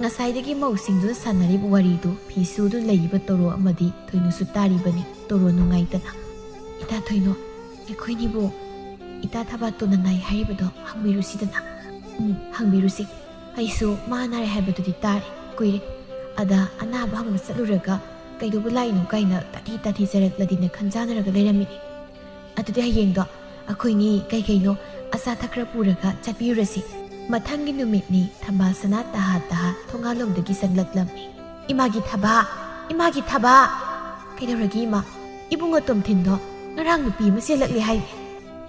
ꯉꯁꯥꯏꯗꯒꯤ ꯃꯧꯁꯤꯡꯗꯨꯅ ꯁꯥꯟꯅꯔꯤꯕ ꯋꯥꯔꯤꯗꯨ ꯐꯤ ꯁꯨꯗꯨꯅ ꯂꯩꯔꯤꯕ ꯇꯣꯔꯣ ꯑꯃꯗꯤ ꯊꯣꯏꯅꯨꯁꯨ ꯇꯥꯔꯤꯕꯅꯤ ꯇꯣꯔꯣ ꯅꯨꯡꯉꯥꯏꯇꯅ ꯏꯇꯥ ꯊꯣꯏꯅꯣ ꯑꯩꯈꯣꯏꯅꯤꯕꯨ ꯏꯇꯥ ꯊꯕꯥꯇꯣꯟꯅ ꯅꯥꯏ ꯍꯥꯏꯔꯤꯕꯗꯣ ꯍꯪꯕꯤꯔꯨꯁꯤꯗꯅ ꯍꯪꯕꯤꯔꯨꯁꯤ ꯑꯩꯁꯨ ꯃꯥ ꯅꯥꯔꯦ ꯍꯥꯏꯕꯗꯨꯗꯤ ꯇꯥꯔꯦ ꯀꯨꯏꯔꯦ ꯑꯗ ꯑꯅꯥꯕ ꯍꯪꯕ ꯆꯠꯂꯨꯔꯒ ꯀꯩꯗꯧꯕ ꯂꯥꯛꯏꯅꯣ ꯀꯥꯏꯅ ꯇꯥꯊꯤ ꯆꯔꯛꯂꯗꯤꯅ ꯈꯟꯖꯥꯟꯅꯔꯒ ꯂꯩꯔꯝꯃꯤꯅꯤ ꯑꯗꯨꯗꯤ ꯍꯌꯦꯡꯗꯣ ꯑꯩꯈꯣꯏꯅꯤ ꯀꯩꯀꯩꯅꯣ ꯑꯆꯥ ꯑꯊꯛ ꯈꯔ ꯄꯨꯔꯒ ꯆꯠꯄꯤꯔꯨꯔꯁꯤ ꯃꯊꯪꯒꯤ ꯅꯨꯃꯤꯠꯅꯤ ꯊꯝꯕꯥꯜ ꯁꯅꯥ ꯇꯥꯍꯥ ꯊꯣꯡꯒꯥꯜꯂꯣꯝꯗꯒꯤ ꯆꯪꯂꯛꯂꯝꯃꯤ ꯏꯃꯥꯒꯤ ꯊꯕꯥ ꯀꯩꯗꯧꯔꯒꯦ ꯏꯃꯥ ꯏꯕꯨꯡꯉꯣ ꯇꯣꯝꯊꯤꯟꯗꯣ ꯉꯔꯥꯡ ꯅꯨꯄꯤ ꯑꯃ ꯆꯦꯜꯂꯛꯂꯦ ꯍꯥꯏꯅꯦ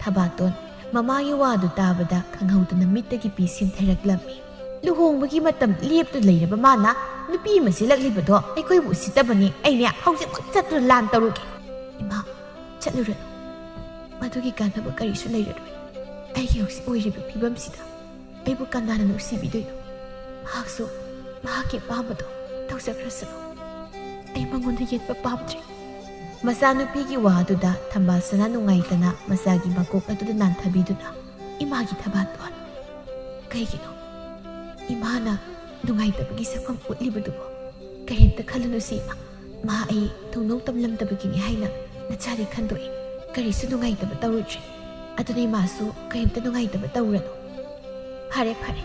ꯊꯕꯥꯇꯣꯟ ꯃꯃꯥꯒꯤ ꯋꯥꯗꯨ ꯇꯥꯕꯗ ꯈꯪꯍꯧꯗꯅ ꯃꯤꯠꯇꯒꯤ ꯄꯤ ꯁꯤꯟꯊꯔꯛꯂꯝꯃꯤ ꯂꯨꯍꯣꯡꯕꯒꯤ ꯃꯇꯝ ꯂꯦꯞꯇꯨ ꯂꯩꯔꯕ ꯃꯥꯅ ꯅꯨꯄꯤ ꯑꯃ ꯆꯦꯜꯂꯛꯂꯤꯕꯗꯣ ꯑꯩꯈꯣꯏꯕꯨ ꯎꯁꯤꯠꯇꯕꯅꯤ ꯑꯩꯅꯦ ꯍꯧꯖꯤꯛꯃꯛ ꯆꯠꯇꯨꯅ ꯂꯥꯟ ꯇꯧꯔꯨꯒꯦ ꯏꯃꯥ ꯆꯠꯂꯨꯔꯅꯨ ꯃꯗꯨꯒꯤ ꯀꯥꯟꯅꯕ ꯀꯔꯤꯁꯨ ꯂꯩꯔꯔꯣꯏ ꯑꯩꯒꯤ ꯍꯧꯖꯤꯛ ꯑꯣꯏꯔꯤꯕ ꯐꯤꯕꯝꯁꯤꯗ ꯑꯩꯕꯨ ꯀꯅꯥꯅ ꯅꯨꯡꯁꯤꯕꯤꯗꯣꯏꯅꯣ ꯃꯍꯥꯛꯁꯨ ꯃꯍꯥꯛꯀꯤ ꯑꯄꯥꯝꯕꯗꯣ ꯇꯧꯖꯈ꯭ꯔꯁꯅꯨ ꯑꯩ ꯃꯉꯣꯟꯗ ꯌꯦꯠꯄ ꯄꯥꯝꯗ꯭ꯔꯦ ꯃꯆꯥꯅꯨꯄꯤꯒꯤ ꯋꯥꯗꯨꯗ ꯊꯝꯕꯥꯜ ꯁꯅꯥ ꯅꯨꯡꯉꯥꯏꯇꯅ ꯃꯆꯥꯒꯤ ꯃꯀꯣꯛ ꯑꯗꯨꯗ ꯅꯥꯟꯊꯕꯤꯗꯨꯅ ꯏꯃꯥꯒꯤ ꯊꯕꯥꯇꯣꯟ ꯀꯩꯒꯤꯅꯣ ꯏꯃꯥꯅ ꯅꯨꯡꯉꯥꯏꯇꯕꯒꯤ ꯁꯛꯐꯝ ꯎꯠꯂꯤꯕꯗꯨꯕꯨ ꯀꯔꯤꯝꯇ ꯈꯜꯂꯨꯅꯨ ꯁꯤꯃ ꯃꯥ ꯑꯩ ꯊꯣꯡꯅꯧ ꯇꯝꯂꯝꯗꯕꯒꯤꯅꯤ ꯍꯥꯏꯅ ꯅꯆꯥꯗꯤ ꯈꯟꯗꯣꯛꯏ ꯀꯔꯤꯁꯨ ꯅꯨꯡꯉꯥꯏꯇꯕ ꯇꯧꯔꯨꯗ꯭ꯔꯤ ꯑꯗꯨꯅ ꯏꯃꯥꯁꯨ ꯀꯔꯤꯝꯇ ꯅꯨꯡꯉꯥꯏꯇꯕ ꯇꯧꯔꯅꯨ ꯐꯔꯦ ꯐꯔꯦ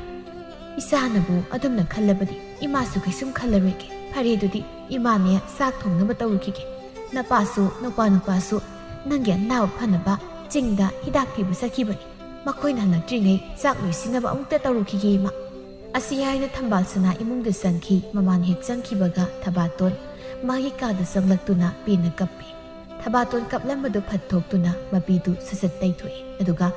ꯏꯆꯥꯅꯕꯨ ꯑꯗꯨꯝꯅ ꯈꯜꯂꯕꯗꯤ ꯏꯃꯥꯁꯨ ꯀꯩꯁꯨꯝ ꯈꯜꯂꯔꯣꯏꯒꯦ ꯐꯔꯦ ꯑꯗꯨꯗꯤ ꯏꯃꯥꯅꯦ ꯆꯥꯛ ꯊꯣꯡꯅꯕ ꯇꯧꯔꯨꯈꯤꯒꯦ ꯅꯄꯥꯁꯨ ꯅꯨꯄꯥꯁꯨ ꯅꯪꯒꯤ ꯑꯅꯥꯕ ꯐꯅꯕ ꯆꯤꯡꯗ ꯍꯤꯗꯥꯛ ꯊꯤꯕ ꯆꯠꯈꯤꯕꯅꯤ ꯃꯈꯣꯏꯅ ꯍꯜꯂꯛꯇ꯭ꯔꯤꯉꯩ ꯆꯥꯛ ꯂꯣꯏꯁꯤꯟꯅꯕ ꯑꯃꯨꯛꯇ ꯇꯧꯔꯨꯈꯤꯒꯦ ꯏꯃꯥ ꯑꯁꯤ ꯍꯥꯏꯅ ꯊꯝꯕꯥꯜꯁꯅꯥ ꯏꯃꯨꯡꯗ ꯆꯪꯈꯤ ꯃꯃꯥꯟ ꯍꯦꯛ ꯆꯪꯈꯤꯕꯒ ꯊꯕꯥꯇꯣꯟ ꯃꯥꯒꯤ ꯀꯥꯗ ꯆꯪꯂꯛꯇꯨꯅ ꯄꯦꯟꯅ ꯀꯞꯄꯤ ꯊꯕꯥꯇꯣꯟ ꯀꯞꯂꯝꯕꯗꯨ ꯐꯠꯊꯣꯛꯇꯨꯅ ꯃꯄꯤꯗꯨ ꯁꯠ ꯇꯩꯊꯣꯛꯏ ꯑꯗꯨꯒ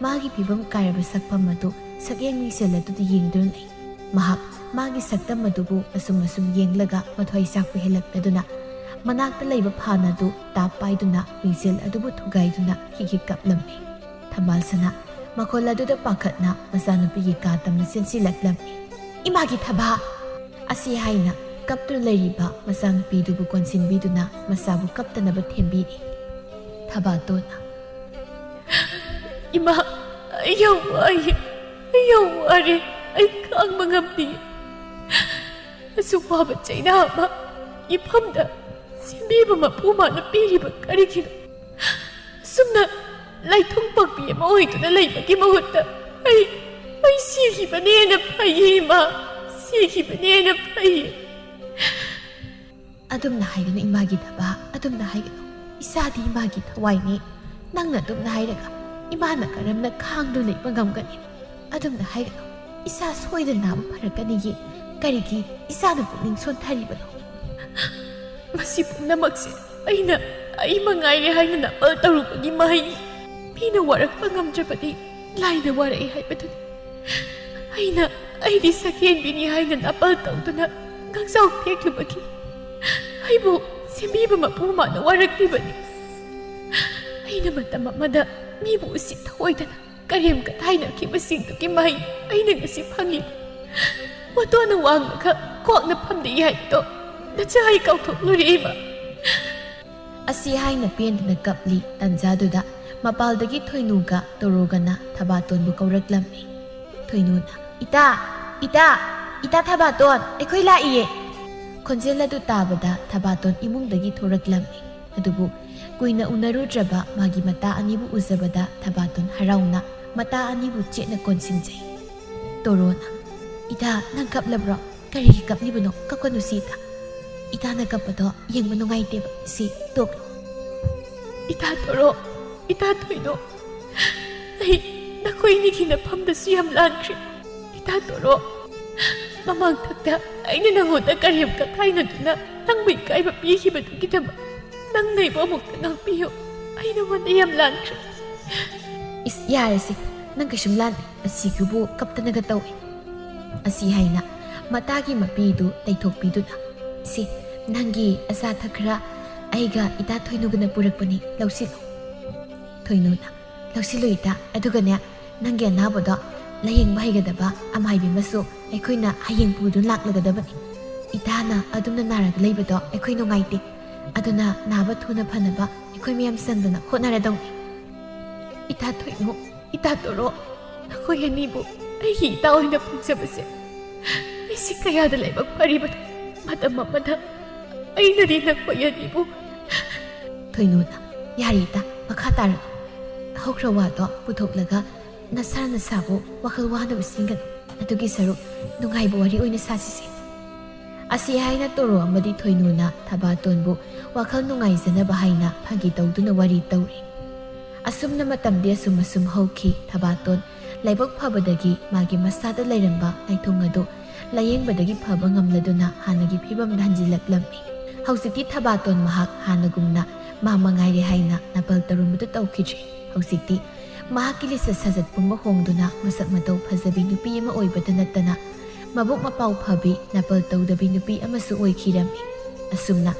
ꯃꯥꯒꯤ ꯐꯤꯕꯝ ꯀꯥꯏꯔꯕ ꯁꯛꯐꯝ ꯑꯗꯨ ꯁꯛꯌꯦꯡ ꯃꯤꯡꯁꯦꯜ ꯑꯗꯨꯗ ꯌꯦꯡꯗꯨꯅ ꯂꯩ ꯃꯍꯥꯛ ꯃꯥꯒꯤ ꯁꯛꯇꯝ ꯑꯗꯨꯕꯨ ꯑꯁꯨꯝ ꯌꯦꯡꯂꯒ ꯃꯊ꯭ꯋꯥꯏ ꯆꯥꯛꯄ ꯍꯦꯜꯂꯛꯂꯗꯨꯅ ꯃꯅꯥꯛꯇ ꯂꯩꯕ ꯐꯥꯟ ꯑꯗꯨ ꯇꯥꯞ ꯄꯥꯏꯗꯨꯅ ꯃꯤꯡꯁꯦꯜ ꯑꯗꯨꯕꯨ ꯊꯨꯒꯥꯏꯗꯨꯅ ꯍꯤꯒꯤ ꯀꯞꯂꯝꯃꯤ ꯊꯝꯕꯥꯜꯁꯅꯥ ꯃꯈꯣꯜ ꯑꯗꯨꯗ ꯄꯥꯈꯠꯅ ꯃꯆꯥꯅꯨꯄꯤꯒꯤ ꯀꯥ ꯇꯝꯅ ꯆꯦꯟꯁꯤꯜꯂꯛꯂꯝꯃꯤ ꯏꯃꯥꯒꯤ ꯊꯕꯥ ꯑꯁꯤ ꯍꯥꯏꯅ ꯀꯞꯇꯨꯅ ꯂꯩꯔꯤꯕ ꯃꯆꯥꯅꯨꯄꯤꯗꯨꯕꯨ ꯀꯣꯟꯁꯤꯟꯕꯤꯗꯨꯅ ꯃꯆꯥꯕꯨ ꯀꯞꯇꯅꯕ ꯊꯦꯝꯕꯤꯔꯤ ꯊꯕꯥꯇꯣꯟꯅ ꯏꯃꯥ ꯑꯩ ꯌꯥꯝ ꯋꯥꯏꯌꯦ ꯑꯩ ꯌꯥꯝ ꯋꯥꯔꯦ ꯑꯩ ꯈꯥꯡꯕ ꯉꯝꯗꯦ ꯑꯁꯨꯛ ꯋꯥꯕ ꯆꯩꯅꯥ ꯑꯃ ꯏꯐꯝꯗ ꯁꯦꯝꯕꯤꯕ ꯃꯄꯨ ꯃꯥꯅ ꯄꯤꯔꯤꯕ ꯀꯔꯤꯒꯤꯅꯣ ꯑꯁꯨꯝꯅ ꯂꯥꯏꯊꯨꯡ ꯄꯥꯛꯄꯤ ꯑꯃ ꯑꯣꯏꯗꯨꯅ ꯂꯩꯕꯒꯤ ꯃꯍꯨꯠꯇ ꯑꯩ ꯁꯤꯈꯤꯕꯅꯦꯅ ꯐꯩꯌꯦ ꯏꯃꯥ ꯁꯤꯈꯤꯕꯅꯦꯅ ꯐꯩꯌꯦ ꯑꯗꯨꯝꯅ ꯍꯥꯏꯒꯅꯨ ꯏꯃꯥꯒꯤ ꯊꯕꯥ ꯑꯗꯨꯝꯅ ꯍꯥꯏꯒꯅꯨ ꯏꯆꯥꯗꯤ ꯏꯃꯥꯒꯤ ꯊꯋꯥꯏꯅꯤ ꯅꯪꯅ ꯑꯗꯨꯝꯅ ꯍꯥꯏꯔꯒ ꯏꯃꯥꯅ ꯀꯔꯝꯅ ꯈꯥꯡꯗꯨꯅ ꯂꯩꯕ ꯉꯝꯒꯅꯤ ꯑꯗꯨꯝꯅ ꯍꯥꯏꯒꯅꯨ ꯏꯆꯥ ꯁꯣꯏꯗꯅ ꯅꯥꯕ ꯐꯔꯛꯀꯅꯤꯌꯦ ꯀꯔꯤꯒꯤ ꯏꯆꯥꯅ ꯄꯨꯛꯅꯤꯡ ꯁꯣꯟꯊꯔꯤꯕꯅꯣ ꯃꯁꯤ ꯄꯨꯝꯅꯃꯛꯁꯦ ꯑꯩ ꯃꯉꯥꯏꯔꯦ ꯍꯥꯏꯅ ꯅꯥꯄꯜ ꯇꯧꯔꯨꯕꯒꯤ ꯃꯍꯩꯅꯤ ꯃꯤꯅ ꯋꯥꯔꯛꯄ ꯉꯝꯗ꯭ꯔꯕꯗꯤ ꯂꯥꯏꯅ ꯋꯥꯔꯛꯏ ꯍꯥꯏꯕꯗꯨꯅꯤ ꯑꯩꯗꯤ ꯁꯛꯍꯦꯟꯕꯤꯅꯤ ꯍꯥꯏꯅ ꯅꯥꯄꯜ ꯇꯧꯗꯨꯅ ꯉꯥꯡꯆꯥꯎ ꯊꯦꯛꯂꯨꯕꯒꯤ ꯑꯩꯕꯨ ꯁꯦꯝꯕꯤꯕ ꯃꯄꯨ ꯃꯥꯅ ꯋꯥꯔꯛꯂꯤꯕꯅꯤ ꯑꯩꯅ ꯃꯇꯝ ꯑꯃꯗ ꯃꯤꯕꯨ ꯎꯁꯤꯠ ꯊꯑꯣꯏꯗꯅ ꯀꯔꯦꯝ ꯀꯊꯥꯏꯅꯈꯤꯕꯁꯤꯡꯗꯨꯒꯤ ꯃꯍꯩ ꯑꯩꯅ ꯉꯁꯤ ꯐꯪꯂꯤꯕ ꯃꯇꯣꯟꯅ ꯋꯥꯡꯂꯒ ꯀꯣꯛꯅ ꯐꯝꯗꯦ ꯍꯥꯏꯕꯗꯣ ꯅꯆꯥ ꯑꯩ ꯀꯥꯎꯊꯣꯛꯂꯨꯔꯦ ꯏꯃꯥ ꯑꯁꯤ ꯍꯥꯏꯅ ꯄꯦꯟꯗꯨꯅ ꯀꯞꯂꯤ ꯇꯟꯖꯥꯗꯨꯗ ꯃꯄꯥꯜꯗꯒꯤ ꯊꯣꯏꯅꯨꯒ ꯇꯣꯔꯣꯒꯅ ꯊꯕꯥꯇꯣꯟꯕꯨ ꯀꯧꯔꯛꯂꯝꯃꯤ ꯊꯣꯏꯅꯨꯅ ꯏꯇꯥ ꯊꯕꯥꯇꯣꯟ ꯑꯩꯈꯣꯏ ꯂꯥꯛꯏꯌꯦ ꯈꯣꯟꯖꯦꯜ ꯑꯗꯨ ꯇꯥꯕꯗ ꯊꯕꯥꯇꯣꯟ ꯏꯃꯨꯡꯗꯒꯤ ꯊꯣꯔꯛꯂꯝꯃꯤ ꯑꯗꯨꯕꯨ ꯀꯨꯏꯅ ꯎꯅꯔꯨꯗ꯭ꯔꯕ ꯃꯥꯒꯤ ꯃꯇꯥ ꯑꯅꯤꯕꯨ ꯎꯖꯕꯗ ꯊꯕꯥꯇꯣꯟ ꯍꯔꯥꯎꯅ ꯃꯇꯥ ꯑꯅꯤꯕꯨ ꯆꯦꯠꯅ ꯀꯣꯟꯁꯤꯟꯖꯩ ꯇꯣꯔꯣꯅ ꯏꯇꯥ ꯅꯪ ꯀꯞꯂꯕ꯭ꯔꯣ ꯀꯔꯤꯒꯤ ꯀꯞꯂꯤꯕꯅꯣ ꯀꯞꯀꯅꯨ ꯁꯤꯇꯥ ꯏꯇꯥꯅ ꯀꯞꯄꯗꯣ ꯌꯦꯡꯕ ꯅꯨꯡꯉꯥꯏꯇꯦꯕ ꯁꯤ ꯇꯣꯛꯂꯣ ꯏꯇꯥ ꯇꯣꯔꯣ ꯏꯇꯥ ꯊꯣꯏꯅꯣ ꯑꯩ ꯅꯈꯣꯏꯅꯤꯒꯤ ꯅꯐꯝꯗꯁꯨ ꯌꯥꯝ ꯂꯥꯟꯈ꯭ꯔꯦ ꯏꯇꯥ ꯇꯣꯔꯣ ꯃꯃꯥꯡꯊꯛꯇ ꯑꯩꯅ ꯅꯪꯉꯣꯟꯗ ꯀꯔꯦꯝ ꯀꯊꯥꯏꯅꯗꯨꯅ ꯅꯪꯕꯨ ꯏꯀꯥꯏꯕ ꯄꯤꯈꯤꯕꯗꯨꯒꯤꯗꯃꯛ ꯅꯪꯅ ꯑꯩꯕꯨ ꯑꯃꯨꯛꯇ ꯉꯥꯛꯄꯤꯌꯨ ꯑꯩ ꯅꯉꯣꯟꯗ ꯌꯥꯝ ꯂꯥꯟꯈ꯭ꯔꯦ ꯌꯥꯔꯁꯤ ꯅꯪ ꯀꯩꯁꯨꯝ ꯂꯥꯟꯗꯦ ꯑꯁꯤꯒꯤꯕꯨ ꯀꯞꯇꯅꯒ ꯇꯧꯏ ꯑꯁꯤ ꯍꯥꯏꯅ ꯃꯇꯥꯒꯤ ꯃꯄꯤꯗꯨ ꯇꯩꯊꯣꯛꯄꯤꯗꯨꯅ ꯁꯤ ꯅꯪꯒꯤ ꯑꯆꯥꯊꯛ ꯈꯔ ꯑꯩꯒ ꯏꯇꯥ ꯊꯣꯏꯅꯨꯒꯅ ꯄꯨꯔꯛꯄꯅꯤ ꯂꯧꯁꯤꯜꯂꯨ ꯊꯣꯏꯅꯨꯅ ꯂꯧꯁꯤꯜꯂꯨ ꯏꯇꯥ ꯑꯗꯨꯒꯅꯦ ꯅꯪꯒꯤ ꯑꯅꯥꯕꯗꯣ ꯂꯥꯌꯦꯡꯕ ꯍꯩꯒꯗꯕ ꯑꯃꯥꯏꯕꯤ ꯑꯃꯁꯨ ꯑꯩꯈꯣꯏꯅ ꯍꯌꯦꯡ ꯄꯨꯗꯨꯅ ꯂꯥꯛꯂꯒꯗꯕꯅꯤ ꯏꯇꯥꯅ ꯑꯗꯨꯝꯅ ꯅꯥꯔꯒ ꯂꯩꯕꯗꯣ ꯑꯩꯈꯣꯏ ꯅꯨꯡꯉꯥꯏꯇꯦ ꯑꯗꯨꯅ ꯅꯥꯕ ꯊꯨꯅ ꯐꯅꯕ ꯑꯩꯈꯣꯏ ꯃꯌꯥꯝ ꯆꯪꯗꯅ ꯍꯣꯠꯅꯔꯗꯧꯅꯤ ꯏꯇꯥ ꯊꯣꯏꯅꯨ ꯏꯇꯥ ꯇꯣꯔꯣ ꯅꯈꯣꯏ ꯑꯅꯤꯕꯨ ꯑꯩꯒꯤ ꯏꯇꯥ ꯑꯣꯏꯅ ꯐꯪꯖꯕꯁꯦ ꯑꯩꯁꯤ ꯀꯌꯥꯗ ꯂꯥꯏꯕꯛ ꯐꯔꯤꯕꯅꯣ ꯃꯇꯝ ꯑꯃꯗ ꯑꯩꯅꯗꯤ ꯅꯈꯣꯏ ꯑꯅꯤꯕꯨ ꯊꯣꯏꯅꯨꯅ ꯌꯥꯔꯦ ꯏꯇꯥ ꯃꯈꯥ ꯇꯥꯔꯛꯎ ꯍꯧꯈ꯭ꯔ ꯋꯥꯗꯣ ꯄꯨꯊꯣꯛꯂꯒ ꯅꯁꯥꯕꯨ ꯋꯥꯈꯜ ꯋꯥꯅꯕ ꯁꯤꯟꯒꯅꯨ ꯑꯗꯨꯒꯤ ꯁꯔꯨꯛ ꯅꯨꯡꯉꯥꯏꯕ ꯋꯥꯔꯤ ꯑꯣꯏꯅ ꯁꯥꯁꯤꯁꯦ ꯑꯁꯤ ꯍꯥꯏꯅ ꯇꯣꯔꯣ ꯑꯃꯗꯤ ꯊꯣꯏꯅꯨꯅ ꯊꯕꯥꯇꯣꯟꯕꯨ ꯋꯥꯈꯜ ꯅꯨꯡꯉꯥꯏꯖꯅꯕ ꯍꯥꯏꯅ ꯐꯥꯒꯤ ꯇꯧꯗꯨꯅ ꯋꯥꯔꯤ ꯇꯧꯔꯤ ꯑꯁꯨꯝꯅ ꯃꯇꯝꯗꯤ ꯑꯁꯨꯝ ꯍꯧꯈꯤ ꯊꯕꯥꯇꯣꯟ ꯂꯥꯏꯕꯛ ꯐꯕꯗꯒꯤ ꯃꯥꯒꯤ ꯃꯁꯥꯗ ꯂꯩꯔꯝꯕ ꯂꯥꯏꯊꯨꯡ ꯑꯗꯨ ꯂꯥꯌꯦꯡꯕꯗꯒꯤ ꯐꯕ ꯉꯝꯂꯗꯨꯅ ꯍꯥꯟꯅꯒꯤ ꯐꯤꯕꯝꯗ ꯍꯟꯖꯤꯜꯂꯛꯂꯝꯃꯤ ꯍꯧꯖꯤꯛꯇꯤ ꯊꯕꯥꯇꯣꯟ ꯃꯍꯥꯛ ꯍꯥꯟꯅꯒꯨꯝꯅ ꯃꯥ ꯃꯉꯥꯏꯔꯦ ꯍꯥꯏꯅ ꯅꯥꯄꯜ ꯇꯧꯔꯝꯕꯗꯨ ꯇꯧꯈꯤꯗ꯭ꯔꯦ ꯍꯧꯖꯤꯛꯇꯤ ꯃꯍꯥꯛꯀꯤ ꯂꯤꯆꯠ ꯁꯥꯖꯠ ꯄꯨꯝꯕ ꯍꯣꯡꯗꯨꯅ ꯃꯁꯛ ꯃꯇꯧ ꯐꯖꯕꯤ ꯅꯨꯄꯤ ꯑꯃ ꯑꯣꯏꯕꯇ ꯅꯠꯇꯅ ꯃꯕꯨꯛ ꯃꯄꯥꯎ ꯐꯕꯤ ꯅꯥꯄꯜ ꯇꯧꯗꯕꯤ ꯅꯨꯄꯤ ꯑꯃꯁꯨ ꯑꯣꯏꯈꯤꯔꯝꯃꯤ ꯑꯁꯨꯝꯅ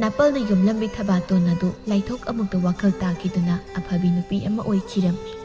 ꯅꯥꯄꯜꯅ ꯌꯨꯝꯂꯝꯕꯤ ꯊꯕꯥꯇꯣꯟ ꯑꯗꯨ ꯂꯥꯏꯊꯣꯛ ꯑꯃꯨꯛꯇ ꯋꯥꯈꯜ ꯇꯥꯈꯤꯗꯨꯅ ꯑꯐꯕꯤ ꯅꯨꯄꯤ ꯑꯃ ꯑꯣꯏꯈꯤꯔꯝꯃꯤ